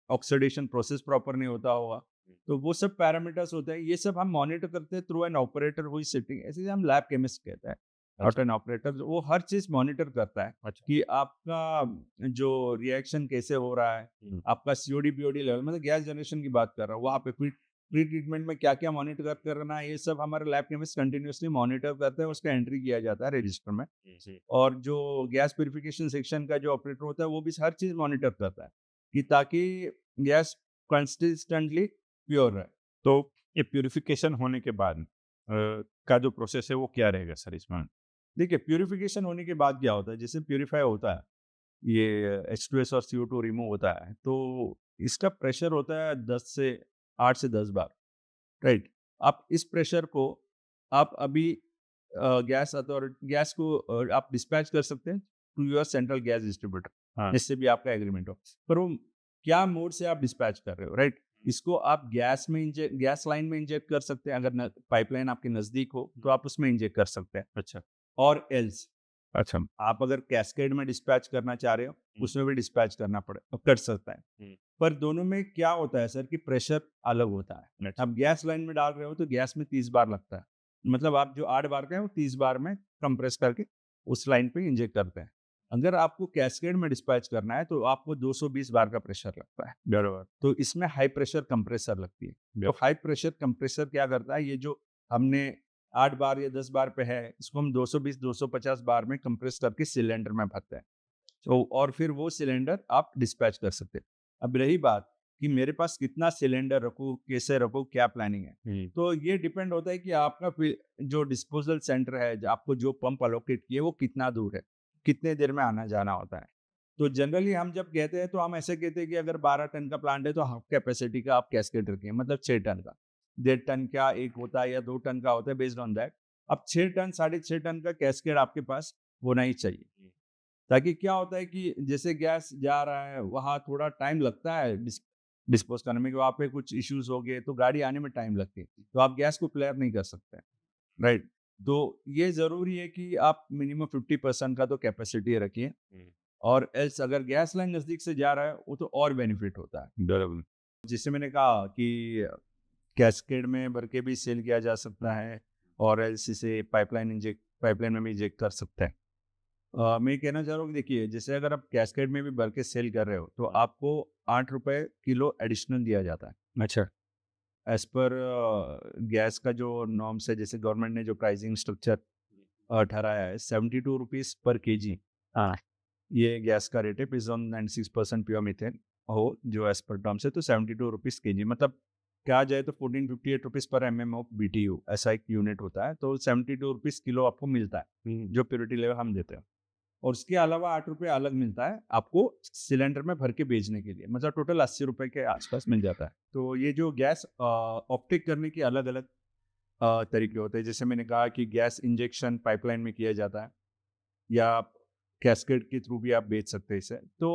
ऑक्सीडेशन प्रोसेस प्रॉपर नहीं होता होगा। तो वो सब पैरामीटर्स होते हैं, ये सब हम मॉनिटर करते हैं थ्रू एन ऑपरेटर हुई सिटिंग, ऐसे हम लैब केमिस्ट कहते हैं। नॉट अच्छा। एन ऑपरेटर, वो हर चीज मॉनिटर करता है अच्छा। कि आपका जो रिएक्शन कैसे हो रहा है, हुँ। आपका सीओडी बीओडी लेवल, मतलब गैस जनरेशन की बात कर रहा हूँ, वहाँ पे प्री ट्रीटमेंट में क्या क्या मॉनिटर करना है, ये सब हमारे लैब केमिस्ट कंटिन्यूसली मॉनिटर करते हैं। उसका एंट्री किया जाता है रजिस्टर में। जी। और जो गैस प्यूरिफिकेशन सेक्शन का जो ऑपरेटर होता है वो भी हर चीज मॉनिटर करता है कि ताकि गैस कंसिस्टेंटली प्योर रहे। तो ये प्यूरिफिकेशन होने के बाद का जो प्रोसेस है वो क्या रहेगा सर इसमें? देखिए प्यूरिफिकेशन होने के बाद क्या होता है, जैसे प्यूरिफाई होता है, ये H2S और CO2 रिमूव होता है, तो इसका प्रेशर होता है 8 से 10 बार। राइट। आप इस प्रेशर को आप अभी गैस को आप डिस्पैच कर सकते हैं to your central gas distributor, हाँ। जिससे भी आपका एग्रीमेंट हो। पर वो क्या मोड से आप डिस्पैच कर रहे हो, राइट। इसको आप गैस लाइन में इंजेक्ट कर सकते हैं, अगर पाइपलाइन आपके नजदीक हो तो आप उसमें इंजेक्ट कर सकते हैं। अच्छा, और एल्स अच्छा। आप अगर कैस्केड में डिस्पैच करना चाह रहे हो उसमें भी डिस्पैच करना कर सकता है। पर दोनों में क्या होता है सर कि प्रेशर अलग होता है। अच्छा। आप गैस लाइन में डाल रहे हो तो गैस में 30 बार लगता है, मतलब आप जो 8 बार का है वो 30 बार में कंप्रेस करके उस लाइन पे इंजेक्ट करते हैं। अगर आपको कैस्केड में डिस्पैच करना है तो आपको 220 बार का प्रेशर लगता है। बराबर। तो इसमें हाई प्रेशर कंप्रेसर लगती है। तो बराबर। हाई प्रेशर कंप्रेसर क्या करता है, ये जो हमने 8 बार या 10 बार पे है इसको हम 220-250 बार में कंप्रेस करके सिलेंडर में भरते हैं। तो और फिर वो सिलेंडर आप डिस्पैच कर सकते हैं। अब रही बात कि मेरे पास कितना सिलेंडर रखूँ, कैसे रखूँ, क्या प्लानिंग है? तो ये डिपेंड होता है कि आपका जो डिस्पोजल सेंटर है, आपको जो पंप अलोकेट किए वो कितना दूर है, कितने देर में आना जाना होता है। तो जनरली हम जब कहते हैं तो हम ऐसे कहते हैं कि अगर 12 टन का प्लांट है तो हाफ कैपेसिटी का आप कैस्केड रखिए, मतलब 6 टन का। 1.5 टन का एक होता है या 2 टन का होता है, बेस्ड ऑन दैट। अब 6 टन, 6.5 टन का कैस्केड आपके पास होना ही चाहिए। ताकि क्या होता है कि जैसे गैस जा रहा है वहाँ थोड़ा टाइम लगता है डिस्पोज करने में, कि वहाँ पे कुछ इश्यूज हो गए तो गाड़ी आने में टाइम लगती है, तो आप गैस को क्लियर नहीं कर सकते, राइट? तो ये जरूरी है कि आप मिनिमम 50% का तो कैपेसिटी रखिए। और एल्स अगर गैस लाइन नजदीक से जा रहा है वो तो और बेनिफिट होता है। बराबर। जिससे मैंने कहा कि कैस्केड में भर के भी सेल किया जा सकता है और एल्स से पाइपलाइन में भी इंजेक्ट कर सकते हैं। मैं ये कहना चाह रहा हूँ कि देखिए, जैसे अगर आप कैस्केड में भी भर के सेल कर रहे हो तो आपको 8 रुपए किलो एडिशनल दिया जाता है अच्छा। एज पर गैस का जो नॉर्म्स है। जैसे गवर्नमेंट ने जो प्राइसिंग स्ट्रक्चर ठहराया है, 72 रुपीज पर केजी, हाँ। ये गैस का रेट है बेस्ड ऑन 96% प्योर मीथेन हो जो एज पर टर्म्स है। तो 72 रुपीज केजी मतलब क्या जाए तो 1458 rupees per MM of BTU ऐसा एक यूनिट होता है। तो 72 रुपीज किलो आपको मिलता है जो प्योरिटी लेवल हम देते हैं। और उसके अलावा 8 रुपये अलग मिलता है आपको सिलेंडर में भर के बेचने के लिए, मतलब टोटल 80 रुपये के आसपास मिल जाता है। तो ये जो गैस ऑप्टिक करने के अलग अलग तरीके होते हैं। जैसे मैंने कहा कि गैस इंजेक्शन पाइपलाइन में किया जाता है या कैस्केड के थ्रू भी आप बेच सकते हैं इसे। तो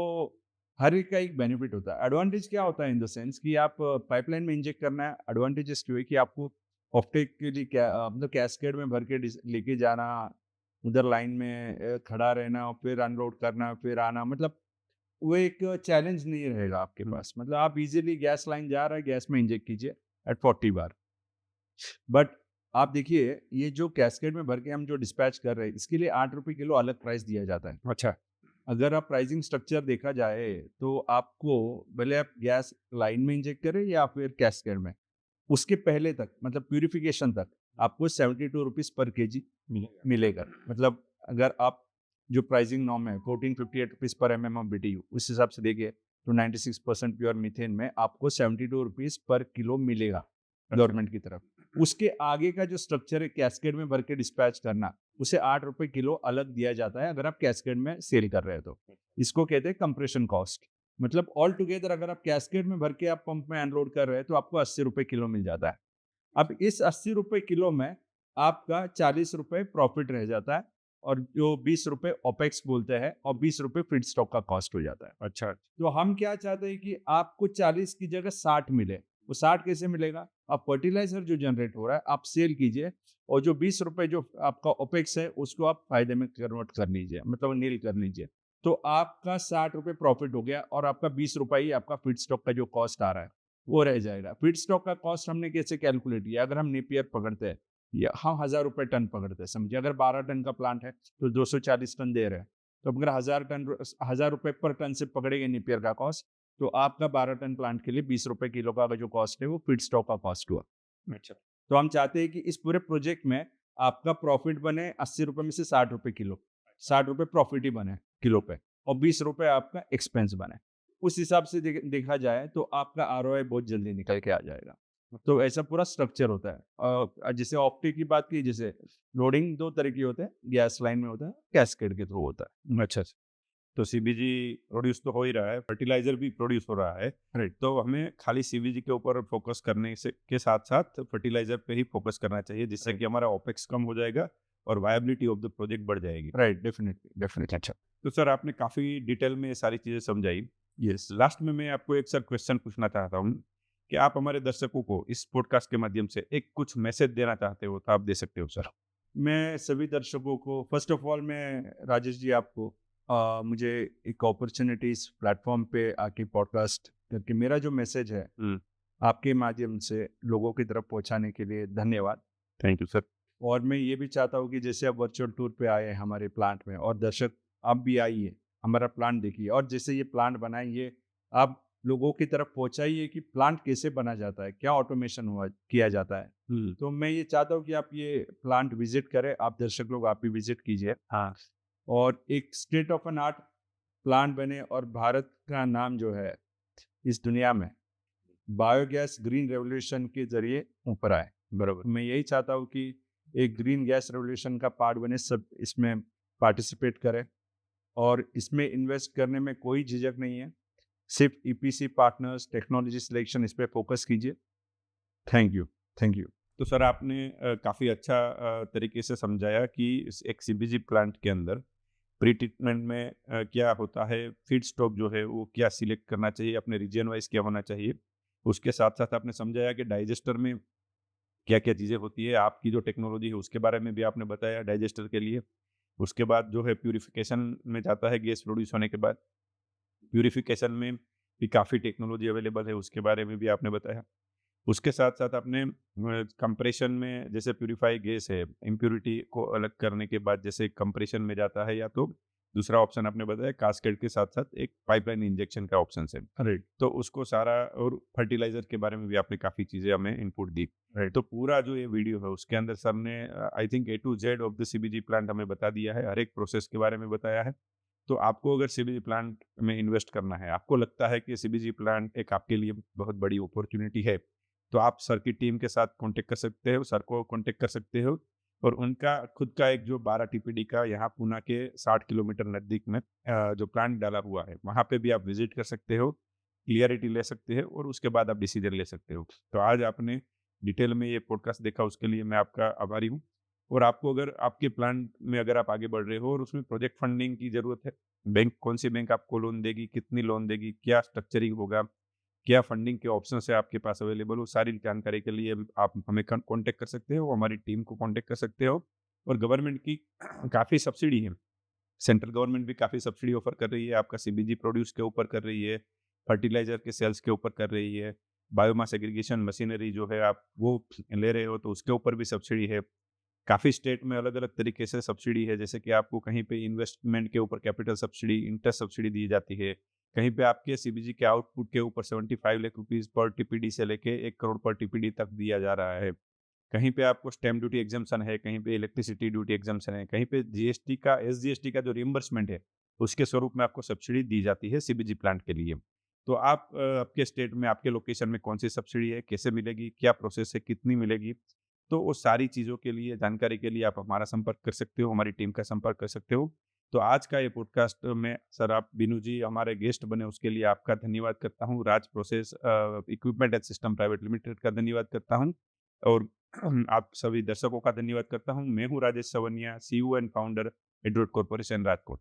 हर एक का एक बेनिफिट होता है। एडवांटेज क्या होता है इन द सेंस कि आप पाइपलाइन में इंजेक्ट करना है, एडवांटेजेस क्यों है कि आपको ऑप्टिक के लिए मतलब कैस्केड में भर के लेके जाना, उधर लाइन में खड़ा रहना और फिर अनलोड करना फिर आना, मतलब वो एक चैलेंज नहीं रहेगा आपके पास। मतलब आप इजीली गैस लाइन जा रहा है, गैस में इंजेक्ट कीजिए एट 40 बार। बट आप देखिए ये जो कैस्केड में भर के हम जो डिस्पैच कर रहे हैं इसके लिए 8 रुपये किलो अलग प्राइस दिया जाता है। अच्छा। अगर आप प्राइसिंग स्ट्रक्चर देखा जाए तो आपको भले आप गैस लाइन में इंजेक्ट करें या फिर कैस्केड में, उसके पहले तक मतलब प्यूरिफिकेशन तक आपको 72 रुपीज पर केजी मिलेगा। मतलब अगर आप जो प्राइसिंग नॉर्म है 1458 rupees per MM of BTU उस हिसाब से देखिए तो 96% प्योर मीथेन में आपको 72 रुपीज पर किलो मिलेगा गवर्नमेंट की तरफ। उसके आगे का जो स्ट्रक्चर है कैस्केड में भर के डिस्पैच करना, उसे 8 रुपए किलो अलग दिया जाता है अगर आप कैस्केड में सेल कर रहे हो तो। इसको कहते हैं कंप्रेशन कॉस्ट। मतलब ऑल टुगेदर अगर आप कैस्केड में भर के आप पंप में अनलोड कर रहे हैं तो आपको 80 रुपए किलो मिल जाता है। अब इस 80 रुपए किलो में आपका 40 रुपए प्रॉफिट रह जाता है और जो 20 रुपए ओपेक्स बोलते हैं और 20 रुपए फीड स्टॉक का कॉस्ट हो जाता है। अच्छा। तो हम क्या चाहते हैं कि आपको 40 की जगह 60 मिले। वो 60 कैसे मिलेगा? आप फर्टिलाइजर जो जनरेट हो रहा है आप सेल कीजिए और जो 20 रुपए जो आपका ओपेक्स है उसको आप फायदे में कन्वर्ट कर लीजिए, मतलब नील कर लीजिए। तो आपका 60 रुपए प्रॉफिट हो गया और आपका 20 रुपए ही आपका फीड स्टॉक का जो कॉस्ट आ रहा है वो रह जाएगा। फीड स्टॉक का कॉस्ट हमने कैसे कैलकुलेट किया? अगर हम नेपियर पकड़ते हैं या हम 1000 रुपए टन पकड़ते हैं, समझिए अगर 12 टन का प्लांट है तो 240 टन दे रहे हैं। तो अगर 1000 रुपए पर टन से पकड़ेंगे नेपियर का कॉस्ट तो आपका 12 टन प्लांट के लिए 20 रुपए किलो का जो कॉस्ट है वो फीड स्टॉक का कॉस्ट हुआ। अच्छा। तो हम चाहते हैं कि इस पूरे प्रोजेक्ट में आपका प्रॉफिट बने 80 रुपए में से 60 रुपए किलो, 60 रुपए प्रॉफिट ही बने किलो पे और 20 रुपए आपका एक्सपेंस बने। उस हिसाब से देखा जाए तो आपका ROI बहुत जल्दी निकल के आ जाएगा। तो ऐसा पूरा स्ट्रक्चर होता है। जैसे ऑप्टिक की बात की, जैसे लोडिंग 2 तरह की होते हैं, गैस लाइन में होता है, कैस्केड के थ्रू होता है। अच्छा। अच्छा। तो सीबीजी प्रोड्यूस तो हो ही रहा है, फर्टिलाइजर भी प्रोड्यूस हो रहा है। राइट। तो हमें खाली सीबीजी के ऊपर फोकस करने से के साथ साथ फर्टिलाइजर पे ही फोकस करना चाहिए, जिससे कि हमारा ओपेक्स कम हो जाएगा और वायबिलिटी ऑफ द प्रोजेक्ट बढ़ जाएगी। Right, definitely definitely. अच्छा। तो सर आपने काफ़ी डिटेल में ये सारी चीज़ें समझाई। यस। लास्ट में मैं आपको एक सर क्वेश्चन पूछना चाहता हूँ कि आप हमारे दर्शकों को इस पॉडकास्ट के माध्यम से एक कुछ मैसेज देना चाहते हो तो आप दे सकते हो सर। मैं सभी दर्शकों को फर्स्ट ऑफ ऑल मैं राजेश जी आपको मुझे एक अपॉर्चुनिटी इस प्लेटफॉर्म पे आके पॉडकास्ट करके मेरा जो मैसेज है हुँ, आपके माध्यम से लोगों की तरफ पहुंचाने के लिए धन्यवाद। Thank you sir. और मैं ये भी चाहता हूँ कि जैसे आप वर्चुअल टूर पे आए हमारे प्लांट में और दर्शक आप भी आइए, हमारा प्लांट देखिए और जैसे ये प्लांट बनाइए, आप लोगों की तरफ पहुँचाइए कि प्लांट कैसे बना जाता है, क्या ऑटोमेशन हुआ किया जाता है। हुँ, तो मैं ये चाहता हूँ कि आप ये प्लांट विज़िट करें, आप दर्शक लोग आप भी विज़िट कीजिए हाँ, और एक state of an art plant बने और भारत का नाम जो है इस दुनिया में बायोगैस ग्रीन रेवोल्यूशन के ज़रिए ऊपर आए। बरोबर। मैं यही चाहता हूँ कि एक ग्रीन गैस रेवोल्यूशन का पार्ट बने, सब इसमें पार्टिसिपेट करें और इसमें इन्वेस्ट करने में कोई झिझक नहीं है। सिर्फ ईपीसी पार्टनर्स, टेक्नोलॉजी सिलेक्शन इस पे फोकस कीजिए। Thank you, thank you. तो सर आपने काफ़ी अच्छा तरीके से समझाया कि एक सीबीजी प्लांट के अंदर प्री ट्रीटमेंट में क्या होता है, फीड स्टॉक जो है वो क्या सिलेक्ट करना चाहिए, अपने रीजन वाइज क्या होना चाहिए। उसके साथ साथ आपने समझाया कि डाइजेस्टर में क्या क्या चीज़ें होती है, आपकी जो टेक्नोलॉजी है उसके बारे में भी आपने बताया डाइजेस्टर के लिए। उसके बाद जो है प्यूरिफिकेशन में जाता है गैस प्रोड्यूस होने के बाद, प्यूरिफिकेशन में भी काफ़ी टेक्नोलॉजी अवेलेबल है, उसके बारे में भी आपने बताया। उसके साथ-साथ आपने कंप्रेशन में जैसे प्यूरीफाई गैस है, इम्प्यूरिटी को अलग करने के बाद जैसे कंप्रेशन में जाता है या तो दूसरा ऑप्शन आपने बताया कास्केड के साथ-साथ एक पाइपलाइन इंजेक्शन का ऑप्शन है। राइट, तो उसको सारा और फर्टिलाइज़र के बारे में भी आपने काफ़ी चीज़ें हमें इनपुट दी। राइट। तो पूरा जो ये वीडियो है उसके अंदर सर ने I think A to Z of the CBG plant हमें बता दिया है, हर एक प्रोसेस के बारे में बताया है। तो आपको अगर सीबीजी प्लांट में इन्वेस्ट करना है, आपको लगता है कि सीबीजी प्लांट एक आपके लिए बहुत बड़ी अपॉर्च्युनिटी है, तो आप सर की टीम के साथ कॉन्टैक्ट कर सकते हो, सर को कॉन्टैक्ट कर सकते हो और उनका खुद का एक जो 12 टीपीडी का यहाँ पूना के 60 किलोमीटर नज़दीक में जो प्लांट डाला हुआ है, वहाँ पे भी आप विज़िट कर सकते हो, क्लियरिटी ले सकते हो और उसके बाद आप डिसीजन ले सकते हो। तो आज आपने डिटेल में ये पॉडकास्ट देखा उसके लिए मैं आपका आभारी हूँ और आपको अगर आपके प्लांट में अगर आप आगे बढ़ रहे हो और उसमें प्रोजेक्ट फंडिंग की ज़रूरत है, बैंक कौन-सी बैंक आपको लोन देगी, कितनी लोन देगी, क्या स्ट्रक्चरिंग होगा, क्या फंडिंग के ऑप्शंस है आपके पास अवेलेबल, वो सारी जानकारी के लिए आप हमें कॉन्टैक्ट कर सकते हो, हमारी टीम को कॉन्टैक्ट कर सकते हो और गवर्नमेंट की काफ़ी सब्सिडी है। सेंट्रल गवर्नमेंट भी काफ़ी सब्सिडी ऑफर कर रही है, आपका सीबीजी प्रोड्यूस के ऊपर कर रही है, फर्टिलाइज़र के सेल्स के ऊपर कर रही है, बायोमास एग्रीगेशन मशीनरी जो है आप वो ले रहे हो तो उसके ऊपर भी सब्सिडी है। काफ़ी स्टेट में अलग-अलग तरीके से सब्सिडी है, जैसे कि आपको कहीं पे इन्वेस्टमेंट के ऊपर कैपिटल सब्सिडी, इंटरेस्ट सब्सिडी दी जाती है। कहीं पे आपके सीबीजी के आउटपुट के ऊपर 75 लाख रुपीज़ पर टीपीडी से लेके 1 करोड़ पर टीपीडी तक दिया जा रहा है। कहीं पे आपको स्टैम्प ड्यूटी एग्जम्पशन है, कहीं पे इलेक्ट्रिसिटी ड्यूटी एग्जम्पशन है, कहीं पे जीएसटी का एसजीएसटी का जो रिइंबर्समेंट है, उसके स्वरूप में आपको सब्सिडी दी जाती है सीबीजी प्लांट के लिए। तो आप आपके स्टेट में, आपके लोकेशन में कौन-सी सब्सिडी है, कैसे मिलेगी, क्या प्रोसेस है, कितनी मिलेगी? तो वो सारी चीज़ों के लिए, जानकारी के लिए आप हमारा संपर्क कर सकते हो, हमारी टीम का संपर्क कर सकते हो। तो आज का ये पॉडकास्ट में सर आप बिनू जी हमारे गेस्ट बने उसके लिए आपका धन्यवाद करता हूँ। Raj process equipment and system private limited का धन्यवाद करता हूँ और आप सभी दर्शकों का धन्यवाद करता हूँ। मैं हूँ Rajesh Savaniya, CEO and founder Adrod corporation Rajkot.